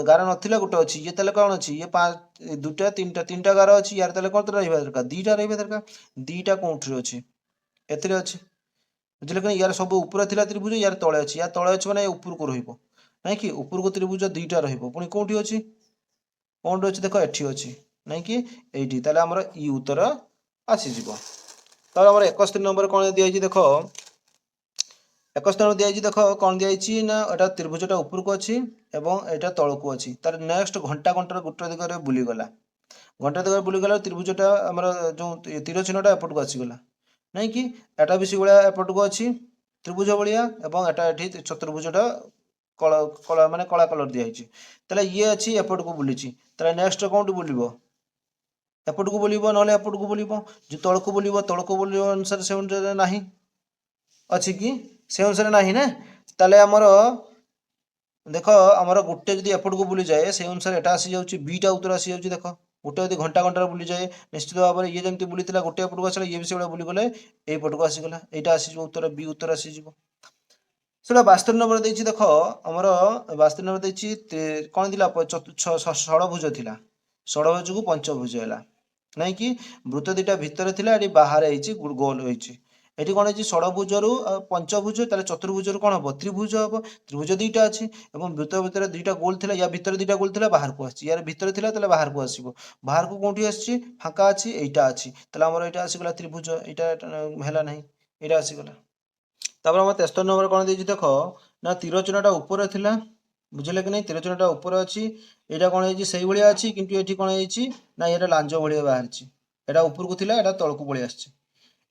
ଗାର ନଥିଲେ ଗୋଟେ ଅଛି ଇଏ ତାହେଲେ କ'ଣ ଅଛି ଇଏ ଦୁଇଟା ତିନିଟା ଗାର ଅଛି ୟାର ତାହେଲେ କ'ଣ ରହିବା ଦରକାର ଦୁଇଟା ରହିବା ଦରକାର ଦୁଇଟା କୋଉଠିରେ ଅଛି ଏଥିରେ ଅଛି ବୁଝିଲେ କି ୟାର ସବୁ ଉପରେ ଥିଲା ତ୍ରିଭୁଜ ୟାର ତଳେ ଅଛି ୟାର ତଳେ ଅଛି ମାନେ ଉପରକୁ ରହିବ ନାଇଁ କି ଉପରକୁ ତ୍ରିଭୁଜ ଦୁଇଟା ରହିବ ପୁଣି କୋଉଠି ଅଛି କୋଉଠି ଅଛି ଦେଖ ଏଠି ଅଛି ନାଇଁ କି ଏଇଠି ତାହେଲେ ଆମର ଇ ଉତ୍ତର ଆସିଯିବ ତାହେଲେ ଆମର 71 ନମ୍ବର କ'ଣ ଦିଆଯାଇଛି ଦେଖ 71 ନମ୍ବର ଦିଆଯାଇଛି ଦେଖ କ'ଣ ଦିଆଯାଇଛି ନା ଏଟା ତ୍ରିଭୁଜଟା ଉପରକୁ ଅଛି ଏବଂ ଏଇଟା ତଳକୁ ଅଛି ତାର ନେକ୍ସଟ ଘଣ୍ଟା ଘଣ୍ଟାର ଗୋଟେ ଦିଗରେ ବୁଲିଗଲା ଘଣ୍ଟା ଦିଗରେ ବୁଲିଗଲା ତ୍ରିଭୁଜଟା ଆମର ଯେଉଁ ତୀର ଚିହ୍ନଟା ଏପଟକୁ ଆସିଗଲା ନାଇଁ କି ଏଟା ବି ସେଇଭଳିଆ ଏପଟକୁ ଅଛି ତ୍ରିଭୁଜ ଭଳିଆ ଏବଂ ଏଟା ଏଠି ଚତୁର୍ଭୁଜଟା କଳା ମାନେ କଳା କଲର ଦିଆହେଇଛି ତାହେଲେ ଇଏ ଅଛି ଏପଟକୁ ବୁଲିଛି ତାହେଲେ ନେକ୍ସଟ କୋଉଠି ବୁଲିବ ଏପଟକୁ ବୁଲିବ ନହେଲେ ଏପଟକୁ ବୁଲିବ ଯେ ତଳକୁ ବୁଲିବ ଅନୁସାରେ ସେ ଅନୁସାରେ ନାହିଁ ଅଛି କି ସେ ଅନୁସାରେ ନାହିଁ ନା ତାହେଲେ ଆମର ଦେଖ ଆମର ଗୋଟେ ଯଦି ଏପଟକୁ ବୁଲିଯାଏ ସେଇ ଅନୁସାରେ ଏଟା ଆସିଯାଉଛି ବିଟା ଉତ୍ତର ଆସିଯାଉଛି ଦେଖ ଗୋଟେ ଯଦି ଘଣ୍ଟା ଘଣ୍ଟାରେ ବୁଲିଯାଏ ନିଶ୍ଚିତ ଭାବରେ ଇଏ ଯେମିତି ବୁଲିଥିଲା ଗୋଟେ ଏପଟକୁ ଆସିଲା ଇଏ ବି ସେଇଭଳିଆ ବୁଲିଗଲେ ଏଇପଟକୁ ଆସିଗଲା ଏଇଟା ଆସିଯିବ ଉତ୍ତର ବି ଉତ୍ତର ଆସିଯିବ ସେଟା 72 ନମ୍ବର ଦେଇଛି ଦେଖ ଆମର 72 ନମ୍ବର ଦେଇଛି କ'ଣ ଥିଲା ଷଡ଼ଭୁଜ ଥିଲା ଷଡ଼ଭୁଜକୁ ପଞ୍ଚଭୁଜ ହେଲା ନାଇଁ କି ବୃତ୍ତ ଦିଟା ଭିତରେ ଥିଲା ଏଠି ବାହାରେ ହେଇଛି ଗୋଲ ହେଇଛି ଏଠି କ'ଣ ହେଇଛି ଷଡ଼ଭୁଜରୁ ପଞ୍ଚଭୁଜ ତାହେଲେ ଚତୁର୍ଭୁଜରୁ କ'ଣ ହବ ତ୍ରିଭୁଜ ହବ ତ୍ରିଭୁଜ ଦୁଇଟା ଅଛି ଏବଂ ବୃତ୍ତ ଭିତରେ ଦୁଇଟା ଗୋଲ ଥିଲା ୟା ଭିତରେ ଦୁଇଟା ଗୋଲ ଥିଲା ବାହାରକୁ ଆସିଛି ୟାର ଭିତରେ ଥିଲା ତାହେଲେ ବାହାରକୁ ଆସିବ ବାହାରକୁ କୋଉଠି ଆସିଛି ଫାଙ୍କା ଅଛି ଏଇଟା ଅଛି ତାହେଲେ ଆମର ଏଇଟା ଆସିଗଲା ତ୍ରିଭୁଜ ଏଇଟା ହେଲା ନାହିଁ ଏଇଟା ଆସିଗଲା ତାପରେ ଆମର 73 ନମ୍ବର କ'ଣ ଦେଇଛି ଦେଖ ନା ତୀର ଚିହ୍ନଟା ଉପରେ ଥିଲା ବୁଝିଲେ କି ନାହିଁ ତୀର ଚିହ୍ନଟା ଉପରେ ଅଛି ଏଇଟା କ'ଣ ହେଇଛି ସେଇଭଳିଆ ଅଛି କିନ୍ତୁ ଏଠି କ'ଣ ହେଇଛି ନା ଏଇଟା ଲାଞ୍ଜ ଭଳିଆ ବାହାରିଛି ଏଇଟା ଉପରକୁ ଥିଲା ଏଇଟା ତଳକୁ ପଳେଇ ଆସିଛି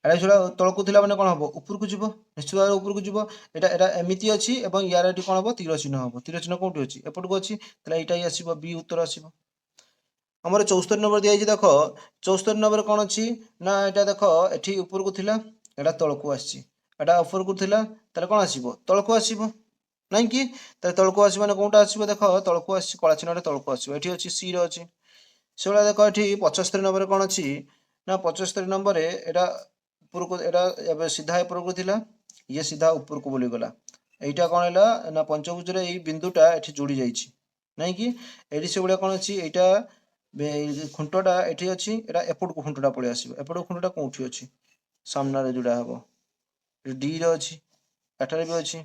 ଏଇଟା ସେଟା ତଳକୁ ଥିଲା ମାନେ କ'ଣ ହବ ଉପରକୁ ଯିବ ନିଶ୍ଚିତ ଭାବରେ ଉପରକୁ ଯିବ ଏଇଟା ଏଇଟା ଏମିତି ଅଛି ଏବଂ ୟାର ଏଠି କ'ଣ ହବ ତୀର ଚିହ୍ନ ହବ ତୀର ଚିହ୍ନ କୋଉଠି ଅଛି ଏପଟକୁ ଅଛି ତାହେଲେ ଏଇଟା ହିଁ ଆସିବ ବି ଉତ୍ତର ଆସିବ ଆମର 74 ନମ୍ବର ଦିଆଯାଇଛି ଦେଖ 74 ନମ୍ବର କ'ଣ ଅଛି ନା ଏଇଟା ଦେଖ ଏଠି ଉପରକୁ ଥିଲା ଏଇଟା ତଳକୁ ଆସିଛି ଏଇଟା ଉପରକୁ ଥିଲା ତାହେଲେ କ'ଣ ଆସିବ ତଳକୁ ଆସିବ ନାଇଁ କି ତାହେଲେ ତଳକୁ ଆସିବ ମାନେ କୋଉଟା ଆସିବ ଦେଖ ତଳକୁ ଆସିଛି କଳା ଚିହ୍ନଟା ତଳକୁ ଆସିବ ଏଠି ଅଛି ସି ର ଅଛି ସେଇଭଳିଆ ଦେଖ ଏଠି 75 ନମ୍ବରରେ କ'ଣ ଅଛି ନା 75 ନମ୍ବରରେ ଏଇଟା ଉପରକୁ ଏଇଟା ଏବେ ସିଧା ଉପରକୁ ଥିଲା ଇଏ ସିଧା ଉପରକୁ ବୁଲିଗଲା ଏଇଟା କ'ଣ ହେଲା ନା ପଞ୍ଚଭୁଜରେ ଏଇ ବିନ୍ଦୁଟା ଏଠି ଯୋଡ଼ି ଯାଇଛି ନାଇଁ କି ଏଠି ସେଭଳିଆ କ'ଣ ଅଛି ଏଇଟା ଖୁଣ୍ଟଟା ଏଠି ଅଛି ଏଇଟା ଏପଟକୁ ଖୁଣ୍ଟଟା ପଳେଇ ଆସିବ ଏପଟକୁ ଖୁଣ୍ଟଟା କୋଉଠି ଅଛି ସାମ୍ନାରେ ଯୋଉଟା ହବ ଡି ରେ ଅଛି ଏଠାରେ ବି ଅଛି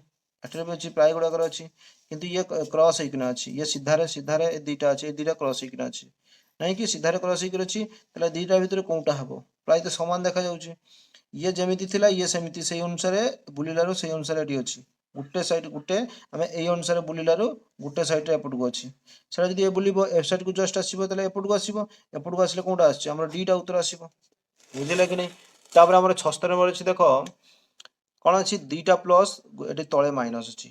ଏଠାରେ ବି ଅଛି ପ୍ରାୟ ଗୁଡ଼ାକର ଅଛି କିନ୍ତୁ ଇଏ କ୍ରସ୍ ହେଇକିନା ଅଛି ଇଏ ସିଧାରେ ଏ ଦୁଇଟା ଅଛି ଏ ଦୁଇଟା କ୍ରସ୍ ହେଇକିନା ଅଛି ନାଇଁ କି ସିଧାରେ କ୍ରସ୍ ହେଇକି ଅଛି ତାହେଲେ ଦୁଇଟା ଭିତରେ କୋଉଟା ହବ ପ୍ରାୟତଃ ସମାନ ଦେଖାଯାଉଛି ଇଏ ଯେମିତି ଥିଲା ଇଏ ସେମିତି ସେଇ ଅନୁସାରେ ବୁଲିଲାରୁ ସେଇ ଅନୁସାରେ ଏଠି ଅଛି ଗୋଟେ ସାଇଡ୍ ଗୋଟେ ଆମେ ଏଇ ଅନୁସାରେ ବୁଲିଲାରୁ ଗୋଟେ ସାଇଡ୍ରେ ଏପଟକୁ ଅଛି ସେଟା ଯଦି ଏ ବୁଲିବ ଏ ସାଇଡ୍କୁ ଜଷ୍ଟ ଆସିବ ତାହେଲେ ଏପଟକୁ ଆସିଲେ କୋଉଟା ଆସୁଛି ଆମର ଦିଟା ଉତ୍ତର ଆସିବ ବୁଝିଲେ କି ନାହିଁ ତାପରେ ଆମର 76 ନମ୍ବର ଅଛି ଦେଖ କ'ଣ ଅଛି ଦୁଇଟା ପ୍ଲସ୍ ଏଠି ତଳେ ମାଇନସ୍ ଅଛି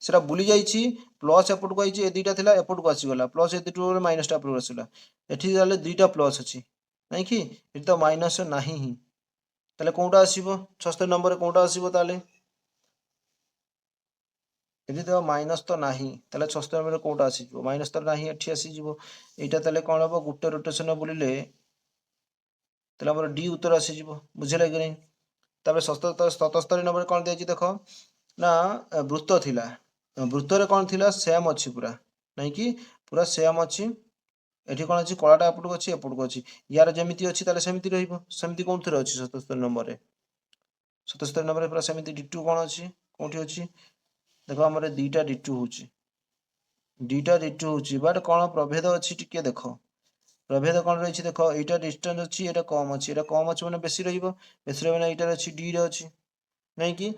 ସେଟା ବୁଲି ଯାଇଛି ପ୍ଲସ୍ ଏପଟକୁ ଆଇଛି ଏ ଦୁଇଟା ଥିଲା ଏପଟକୁ ଆସିଗଲା ପ୍ଲସ୍ ଏ ଦୁଇଟା ମାଇନସ୍ଟା ଏପଟକୁ ଆସିଲା ଏଠି ତାହେଲେ ଦୁଇଟା ପ୍ଲସ୍ ଅଛି ନାଇଁ କି ଏଠି ତ ମାଇନସ୍ ନାହିଁ ହିଁ ତାହେଲେ କୋଉଟା ଆସିବ 76 ନମ୍ବରରେ କୋଉଟା ଆସିବ ତାହେଲେ ଏଠି ତ ମାଇନସ୍ ତ ନାହିଁ ତାହେଲେ 76 ନମ୍ବରରେ କୋଉଟା ଆସିଯିବ ମାଇନସ୍ ତ ନାହିଁ ଏଠି ଆସିଯିବ ଏଇଟା ତାହେଲେ କ'ଣ ହବ ଗୋଟେ ରୋଟେସନ ବୁଲିଲେ ତାହେଲେ ଆମର ଡି ଉତ୍ତର ଆସିଯିବ ବୁଝିଲେ କି ନାହିଁ ତାପରେ 77 ନମ୍ବରରେ କ'ଣ ଦିଆଯାଇଛି ଦେଖ ନା ବୃତ୍ତ ଥିଲା ବୃତ୍ତରେ କ'ଣ ଥିଲା ସେମ୍ ଅଛି ପୁରା ନାଇଁ କି ପୁରା ସେମ୍ ଅଛି ଏଠି କ'ଣ ଅଛି କଳାଟା ଏପଟକୁ ଅଛି ୟାର ଯେମିତି ଅଛି ତାହେଲେ ସେମିତି ରହିବ ସେମିତି କୋଉଥିରେ ଅଛି 77 ନମ୍ବରରେ 77 ନମ୍ବରରେ ପୁରା ସେମିତି ଡି2 କ'ଣ ଅଛି କୋଉଠି ଅଛି ଦେଖ ଆମର ଦୁଇଟା ଡି2 ହେଉଛି ବଟ୍ କ'ଣ ପ୍ରଭେଦ ଅଛି ଟିକେ ଦେଖ ପ୍ରଭେଦ କ'ଣ ରହିଛି ଦେଖ ଏଇଟା ଡିଷ୍ଟାନ୍ସ ଅଛି ଏଇଟା କମ୍ ଅଛି ମାନେ ବେଶୀ ରହିବ ମାନେ ଏଇଟାରେ ଅଛି ଡି ରେ ଅଛି ନାଇଁ କି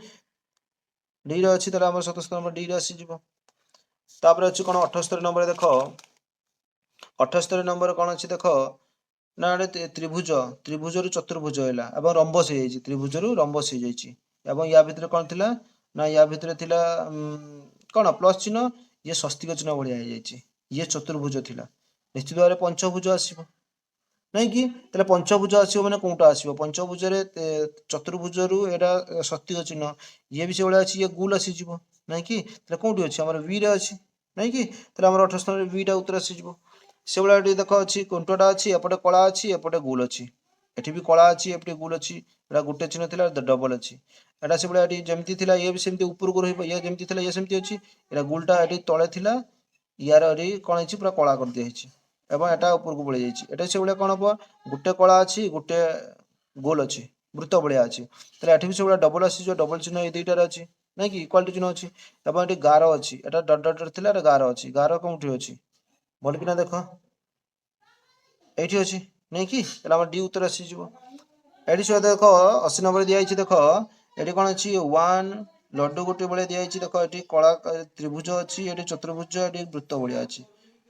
ଡି ରେ ଅଛି ତାହେଲେ ଆମର 77 ନମ୍ବର ଡି ରେ ଆସିଯିବ ତାପରେ ଅଛି କ'ଣ 78 ନମ୍ବରରେ ଦେଖ 78 ନମ୍ବର କ'ଣ ଅଛି ଦେଖ ନା ଗୋଟେ ତ୍ରିଭୁଜରୁ ଚତୁର୍ଭୁଜ ହେଲା ଏବଂ ରମ୍ବସ୍ ହେଇଯାଇଛି ତ୍ରିଭୁଜରୁ ରମ୍ବସ୍ ହେଇଯାଇଛି ଏବଂ ୟା ଭିତରେ କ'ଣ ଥିଲା ନା ୟା ଭିତରେ ଥିଲା କ'ଣ ପ୍ଲସ୍ ଚିହ୍ନ ଇଏ ସ୍ୱସ୍ତିକ ଚିହ୍ନ ଭଳିଆ ହେଇଯାଇଛି ଇଏ ଚତୁର୍ଭୁଜ ଥିଲା ନିଶ୍ଚିତ ଭାବରେ ପଞ୍ଚଭୁଜ ଆସିବ ନାଇଁ କି ତାহଲେ ପଞ୍ଚଭୁଜ ଆସିବ ମାନେ କୋଉଟା ଆସିବ ପଞ୍ଚଭୁଜରେ ଚତୁର୍ଭୁଜରୁ ଏଇଟା ସତ୍ୟ ଚିହ୍ନ ଇଏ ବି ସେଇଭଳିଆ ଅଛି ଇଏ ଗୁଲ ଆସିଯିବ ନାଇଁ କି ତାହେଲେ କୋଉଠି ଅଛି ଆମର ବି ରେ ଅଛି ନାଇଁ କି ତାହେଲେ ଆମର 18 ସ୍ଥାନରେ ବି ଟା ଉତ୍ତର ଆସିଯିବ ସେଇଭଳିଆ ଏଠି ଦେଖ ଅଛି କୋଣ୍ଟଟା ଅଛି ଏପଟେ କଳା ଅଛି ଏପଟେ ଗୁଲ ଅଛି ଏଠି ବି କଳା ଅଛି ଏପଟେ ଗୁଲ ଅଛି ଏଟା ଗୋଟେ ଚିହ୍ନ ଥିଲା ଡବଲ ଅଛି ଏଟା ସେଇଭଳିଆ ଏଠି ଯେମିତି ଥିଲା ଇଏ ବି ସେମିତି ଉପରକୁ ରହିବ ଇଏ ଯେମିତି ଥିଲା ଇଏ ସେମିତି ଅଛି ଏଟା ଗୁଲଟା ଏଠି ତଳେ ଥିଲା ইয়াର ଏଠି କଣ ହେଇଛି ପୁରା କଳା କରିଦିଆଯାଇଛି ଏବଂ ଏଟା ଉପରକୁ ପଳେଇ ଯାଇଛି ଏଟା ସେଇଭଳିଆ କଣ ହବ ଗୋଟେ କଳା ଅଛି ଗୋଟେ ଗୋଲ ଅଛି ବୃତ୍ତ ଭଳିଆ ଅଛି ତାହେଲେ ଏଠି ବି ସେଇଭଳିଆ ଡବଲ ଆସିଯିବ ଡବଲ ଚିହ୍ନ ଏଇ ଦୁଇଟାରେ ଅଛି ନାଇଁ କି ଇକ୍ୱାଲିଟି ଚିହ୍ନ ଅଛି ଏବଂ ଏଠି ଗାର ଅଛି ଏଟା ଡଟ ଡଟ ଥିଲା ଏଟା ଗାର ଅଛି ଗାର କୋଉଠି ଅଛି ଭଲ କିନା ଦେଖ ଏଇଠି ଅଛି ନାଇଁ କି ତାହେଲେ ଆମର ଡି ଉତ୍ତର ଆସିଯିବ ଏଠି ସବୁ ଦେଖ 80 ନମ୍ବର ଦିଆଯାଇଛି ଦେଖ ଏଠି କଣ ଅଛି 1 ଲଡୁ ଗୋଟେ ଭଳିଆ ଦିଆଯାଇଛି ଦେଖ ଏଠି କଳା ତ୍ରିଭୁଜ ଅଛି ଏଠି ଚତୁର୍ଭୁଜ ଏଠି ବୃତ୍ତ ଭଳିଆ ଅଛି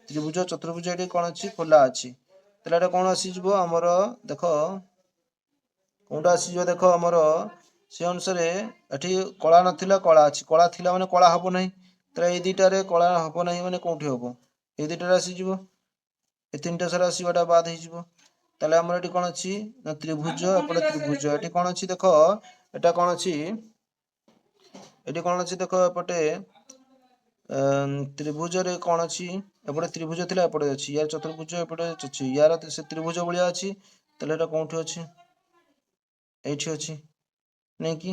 ତ୍ରିଭୁଜ ଚତୁର୍ଭୁଜ ଏଠି କଣ ଅଛି ଖୋଲା ଅଛି ତାହେଲେ ଏଟା କଣ ଆସିଯିବ ଆମର ଦେଖ କୋଉଟା ଆସିଯିବ ଦେଖ ଆମର ସେ ଅନୁସାରେ ଏଠି କଳା ନଥିଲା କଳା ଅଛି କଳା ଥିଲା ମାନେ କଳା ହବ ନାହିଁ ତାହେଲେ ଏଇ ଦିଟାରେ କଳା ହବ ନାହିଁ ମାନେ କୋଉଠି ହବ ଏଇ ଦିଟାରେ ଆସିଯିବ ଏ ତିନିଟା ସାରା ଆସିବାଟା ବାଦ ହେଇଯିବ ତାହେଲେ ଆମର ଏଠି କଣ ଅଛି ନା ତ୍ରିଭୁଜ ଏପଟେ ତ୍ରିଭୁଜ ଏଠି କଣ ଅଛି ଦେଖ ଏଟା କଣ ଅଛି ଏଠି କଣ ଅଛି ଦେଖ ଏପଟେ ତ୍ରିଭୁଜରେ କଣ ଅଛି ଏପଟେ ତ୍ରିଭୁଜ ଥିଲା ଏପଟେ ଅଛି ୟାର ଚତୁର୍ଭୁଜ ଏପଟେ ଅଛି ୟାର ସେ ତ୍ରିଭୁଜ ଭଳିଆ ଅଛି ତାହେଲେ ଏଟା କୋଉଠି ଅଛି ଏଇଠି ଅଛି ନାଇଁ କି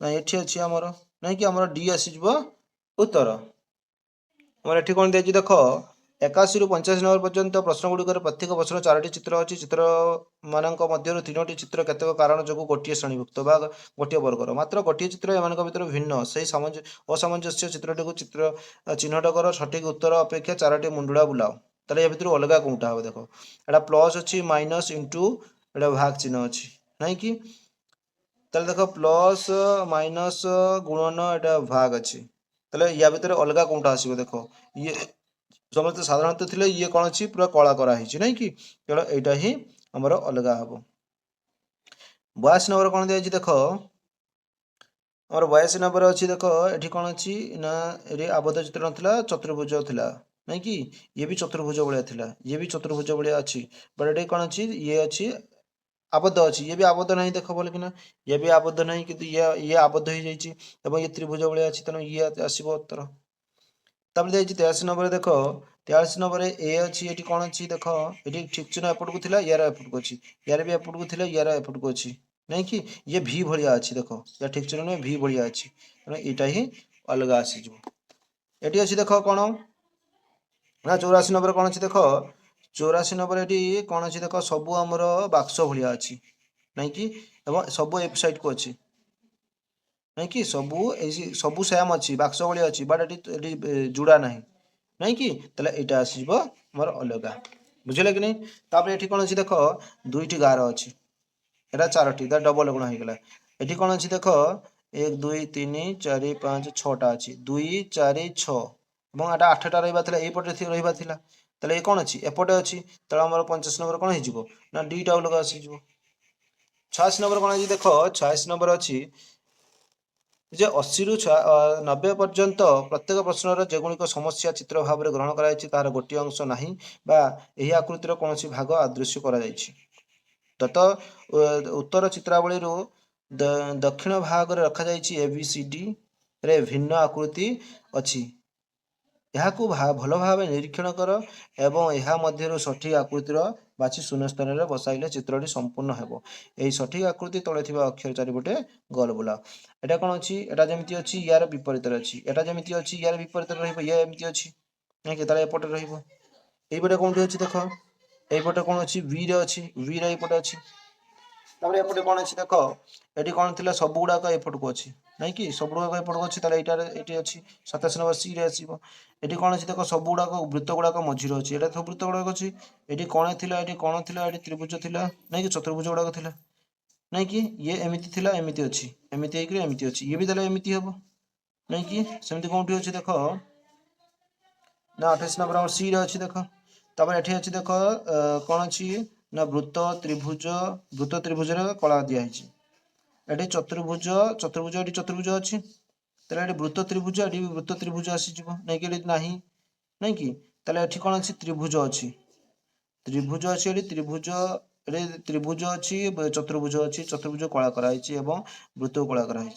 ନା ଏଠି ଅଛି ଆମର ନାଇଁ କି ଆମର ଡି ଆସିଯିବ ଉତ୍ତର ଆମର ଏଠି କଣ ଦିଆଯାଇଛି ଦେଖ 81 ରୁ 85 ନମ୍ବର ପର୍ଯ୍ୟନ୍ତ ପ୍ରଶ୍ନଗୁଡ଼ିକରେ ପ୍ରତ୍ୟେକ ପ୍ରଶ୍ନ 4ଟି ଚିତ୍ର ଅଛି ଚିତ୍ର ମାନଙ୍କ ମଧ୍ୟରୁ 3ଟି ଚିତ୍ର କେତେକ କାରଣ ଯୋଗୁଁ ଗୋଟିଏ ଶ୍ରେଣୀଭୁକ୍ତ ବା ଗୋଟିଏ ବର୍ଗର ମାତ୍ର ଗୋଟିଏ ଚିତ୍ର ଏମାନଙ୍କ ଭିତରୁ ଭିନ୍ନ ସେହି ଅସାମଞ୍ଜସ୍ୟ ଚିତ୍ରଟିକୁ ଚିତ୍ର ଚିହ୍ନଟ କର ସଠିକ ଉତ୍ତର ଅପେକ୍ଷା 4ଟି ମୁଣ୍ଡୁଳା ବୁଲାଅ ତାହେଲେ ଏ ଭିତରୁ ଅଲଗା କୋଉଟା ହବ ଦେଖ ଏଟା ପ୍ଲସ୍ ଅଛି ମାଇନସ୍ ଇଣ୍ଟୁ ଏଟା ଭାଗ ଚିହ୍ନ ଅଛି ନାଇଁ କି ତାହେଲେ ଦେଖ ପ୍ଲସ୍ ମାଇନସ୍ ଗୁଣନ ଏଟା ଭାଗ ଅଛି ତାହେଲେ ୟା ଭିତରେ ଅଲଗା କୋଉଟା ଆସିବ ଦେଖ ଇଏ ସମସ୍ତେ ସାଧାରଣତଃ ଥିଲେ ଇଏ କଣ ଅଛି ପୁରା କଳା କରାହେଇଛି ନାଇଁ କି ତେଣୁ ଏଇଟା ହିଁ ଆମର ଅଲଗା ହବ 82 ନମ୍ବର କଣ ଦିଆଯାଇଛି ଦେଖ ଆମର 82 ନମ୍ବର ଅଛି ଦେଖ ଏଠି କଣ ଅଛି ନା ଏଠି ଆବଦ୍ଧ ଚିତ୍ର ନଥିଲା ଚତୁର୍ଭୁଜ ଥିଲା ନାଇଁ କି ଇଏ ବି ଚତୁର୍ଭୁଜ ଭଳିଆ ଥିଲା ଇଏ ବି ଚତୁର୍ଭୁଜ ଭଳିଆ ଅଛି ବଟ ଏଠି କଣ ଅଛି ଇଏ ଅଛି ଆବଦ୍ଧ ଅଛି ଇଏ ବି ଆବଦ୍ଧ ନାହିଁ ଦେଖ ଭଲ କିନା ଇଏ ବି ଆବଦ୍ଧ ନାହିଁ କିନ୍ତୁ ଇଏ ଆବଦ୍ଧ ହେଇଯାଇଛି ଏବଂ ଇଏ ତ୍ରିଭୁଜ ଭଳିଆ ଅଛି ତେଣୁ ଇଏ ଆସିବ ଉତ୍ତର ତାପରେ ଯାଇଛି 83 ନମ୍ବରରେ ଦେଖ 83 ନମ୍ବରରେ ଏ ଅଛି ଏଠି କଣ ଅଛି ଦେଖ ଏଠି ଠିକ ଚିହ୍ନ ଏପଟକୁ ଥିଲା ୟାର ଏପଟକୁ ଅଛି ୟାର ବି ଏପଟକୁ ଥିଲା ୟାର ଏପଟକୁ ଅଛି ନାଇଁ କି ଇଏ ଭି ଭଳିଆ ଅଛି ଦେଖ ୟା ଠିକ ଚିହ୍ନ ନୁହେଁ ଭି ଭଳିଆ ଅଛି ତେଣୁ ଏଇଟା ହିଁ ଅଲଗା ଆସିଯିବ ଏଠି ଅଛି ଦେଖ କଣ ନା 84 ନମ୍ବର କଣ ଅଛି ଦେଖ 84 ନମ୍ବର ଏଠି କଣ ଅଛି ଦେଖ ସବୁ ଆମର ବାକ୍ସ ଭଳିଆ ଅଛି ନାଇଁ କି ଏବଂ ସବୁ ୱେବ୍ ସାଇଟ୍ କୁ ଅଛି ନାଇଁ କି ସବୁ ସେମ୍ ଅଛି ବାକ୍ସ ଭଳିଆ ଅଛି ବଟ୍ ଏଠି ଯୁଡା ନାହିଁ ନାଇଁ କି ତାହେଲେ ଏଇଟା ଆସିଯିବ ଆମର ଅଲଗା ବୁଝିଲେ କି ନାଇଁ ତାପରେ ଏଠି କଣ ଅଛି ଦେଖ ଦୁଇଟି ଗାର ଅଛି ଏଟା 4ଟି ତା ଡବଲ ଗୁଣ ହେଇଗଲା ଏଠି କଣ ଅଛି ଦେଖ 1 2 3 4 5 6ଟା ଅଛି 2 4 6 ଏବଂ ଏଟା 8ଟା ରହିବା ଥିଲା ଏଇପଟେ ରହିବା ଥିଲା ତାହେଲେ ଏ କଣ ଅଛି ଏପଟେ ଅଛି ତାହେଲେ ଆମର 85 ନମ୍ବର କଣ ହେଇଯିବ ନା ଦିଟା ଅଲଗା ଆସିଯିବ 86 ନମ୍ବର କଣ ଅଛି ଦେଖ 86 ନମ୍ବର ଅଛି ଯେ 80ରୁ 90 ପର୍ଯ୍ୟନ୍ତ ପ୍ରତ୍ୟେକ ପ୍ରଶ୍ନର ଯେଗୁଡିକ ସମସ୍ୟା ଚିତ୍ର ଭାବରେ ଗ୍ରହଣ କରାଯାଇଛି ତାହାର ଗୋଟିଏ ଅଂଶ ନାହିଁ ବା ଏହି ଆକୃତିର କୌଣସି ଭାଗ ଆଦୃଶ୍ୟ କରାଯାଇଛି ଦତ ଉତ୍ତର ଚିତ୍ରାବଳୀରୁ ଦକ୍ଷିଣ ଭାଗରେ ରଖାଯାଇଛି ଏ ବି ସି ଡି ରେ ଭିନ୍ନ ଆକୃତି ଅଛି ଏହାକୁ ଭଲ ଭାବେ ନିରୀକ୍ଷଣ କର ଏବଂ ଏହା ମଧ୍ୟରୁ ସଠିକ ଆକୃତିର ବାଛି ଶୂନ୍ୟ ସ୍ଥାନରେ ବସାଇଲେ ଚିତ୍ରଟି ସମ୍ପୂର୍ଣ୍ଣ ହେବ ଏହି ସଠିକ ଆକୃତି ତଳେ ଥିବା ଅକ୍ଷର ଚାରିପଟେ ଗୋଲ ବୁଲାଅ ଏଟା କଣ ଅଛି ଏଟା ଯେମିତି ଅଛି ୟାର ବିପରୀତରେ ଅଛି ଏଟା ଯେମିତି ଅଛି ୟାର ବିପରୀତରେ ରହିବ ଇଏ ଏମିତି ଅଛି ନାଇଁ କି ତାହେଲେ ଏପଟେ ରହିବ ଏଇପଟେ କୋଉଠି ଅଛି ଦେଖ ଏଇପଟେ କଣ ଅଛି ବି ରେ ଅଛି ବି ରେ ଏଇପଟେ ଅଛି ତାପରେ ଏପଟେ କଣ ଅଛି ଦେଖ ଏଠି କଣ ଥିଲା ସବୁ ଗୁଡାକ ଏପଟକୁ ଅଛି ନାଇଁ କି ସବୁ ଗୁଡାକ ଏପଟକୁ ଅଛି ତାହେଲେ ଏଇଠି ଅଛି 27 ନମ୍ବର ସି ରେ ଆସିବ ଏଠି କଣ ଅଛି ଦେଖ ସବୁ ଗୁଡାକ ବୃତ୍ତ ଗୁଡାକ ମଝିରେ ଅଛି ଏଟା ସବୁ ବୃତ୍ତ ଗୁଡାକ ଅଛି ଏଠି କଣ ଥିଲା ଏଠି ତ୍ରିଭୁଜ ଥିଲା ନାଇଁ କି ଚତୁର୍ଭୁଜ ଗୁଡାକ ଥିଲା ନାଇଁ କି ଇଏ ଏମିତି ଥିଲା ଏମିତି ଅଛି ଏମିତି ହେଇକି ଏମିତି ଅଛି ଇଏ ବି ତାହେଲେ ଏମିତି ହବ ନାଇଁ କି ସେମିତି କୋଉଠି ଅଛି ଦେଖ ନା 28 ନମ୍ବର ଆମର ସି ରେ ଅଛି ଦେଖ ତାପରେ ଏଠି ଅଛି ଦେଖ କଣ ଅଛି ନା ବୃତ୍ତ ତ୍ରିଭୁଜରେ କଳା ଦିଆହେଇଛି ଏଠି ଚତୁର୍ଭୁଜ ଏଠି ଚତୁର୍ଭୁଜ ଅଛି ତାହେଲେ ଏଠି ବୃତ୍ତ ତ୍ରିଭୁଜ ଏଠି ବି ବୃତ୍ତ ତ୍ରିଭୁଜ ଆସିଯିବ ନାଇଁକି ଏଠି ନାହିଁ ନାଇଁ କି ତାହେଲେ ଏଠି କଣ ଅଛି ତ୍ରିଭୁଜ ଅଛି त्रिभुज अच्छी एटी त्रिभुज एटी त्रिभुज अच्छी चतुर्भुज अच्छी चतुर्भुज कला कराई एवं वृत्त कला कराई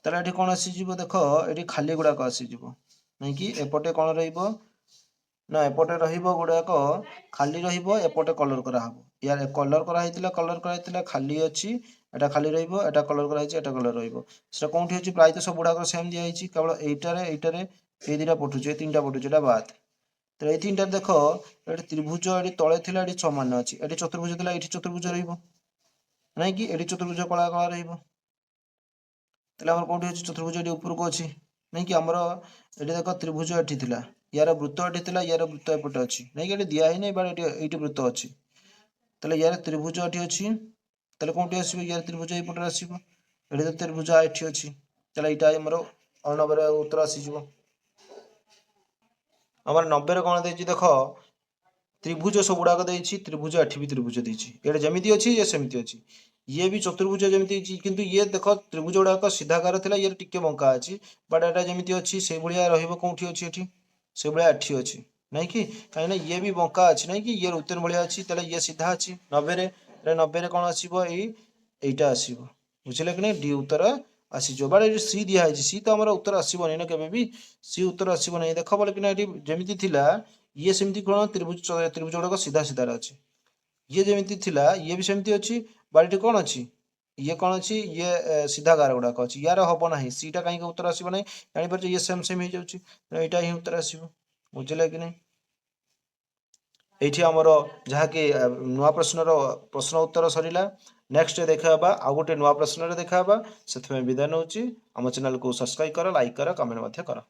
ताले एटी कौन आसीजिवो देख एटी खाली गुड़ाक आसीजिवो नहीं कि एपटे कौन रहिबो ना एपटे रहिबो गुड़ाक खाली रहिबो एपटे कलर करा हबो यार कलर करा खाली अच्छी एटा खाली रहिबो एटा कलर करा एटा कलर रहिबो सेटा कोंठी अछि प्राय तो सब गुड़ाक सेम दिया हिची केवल एइटारे ए दिटा पठुचे तीनटा पठुचे एटा बात तो ए तीनटा देख एटी त्रिभुज एटी तळे थिला एटी समान अछि एटी चतुर्भुज थिला एटी चतुर्भुज रहिबो नहीं कि एटी चतुर्भुज कला कला रहिबो ताले हमर कोंठी अछि चतुर्भुज एटी ऊपर को अछि नहीं कि हमर एटी देख त्रिभुज एटी थिला यार वृत्त एटी थिला यार वृत्त एपटे अछि नहीं कि एटी दिया हि नै बट एटी वृत्त अछि ताले यार त्रिभुज एटी अछि ताले कोंठी आसीबो यार त्रिभुज एपटे आसीबो एटी तो त्रिभुज एटी अछि ताले एटा हमर 99 रे उत्तर आसीजिवो हमर 90 रे कोन देछि देख त्रिभुज सब गुड़ाक देछि त्रिभुज एठी भी त्रिभुज देछि एटा जेमिति अछि ये सेमिति अछि ये भी चतुर्भुज जेमिति अछि किंतु ये देख त्रिभुज गुड़ाक सीधाकार थिला ये टिके बंका अछि बट एटा जेमिति अछि से भलिया रहिबो कोंठी अछि एठी से भलिया एठी अछि नहीं कि काइना ये भी बंका अछि नहीं कि ये उत्तर भलिया अछि तले ये सीधा अछि 90 रे कोन आसीबो एइटा आसीबो बुझिले कि नै डी उत्तर आसीजो बट एठी सी दिया है सी तो हमर उत्तर आसीबो नै ना केबे भी सी उत्तर आसीबो नै देख बोले कि ना एठी जेमिति थिला ये सेमिति कोन त्रिभुज गुड़ाक सीधा सीधा अछि ये जेमिति थिला ये भी सेमिति अछि बट एठी कोन अछि ये कौन अच्छी ये सीधा गार गुड़ाक अच्छी यार हम ना सीटा कहीं उत्तर आसो ना जापर ये सेम सेम हो जाऊँगी यहाँ ही उत्तर आसो बुझे कि नहीं ये आमर जहाँकि नुआ प्रश्न उत्तर सरला नेक्स्ट देखा आउ गोटे नुआ प्रश्न देखा से विदाय नौ आम चैनल को सब्सक्राइब कर लाइक कर कमेंट कर।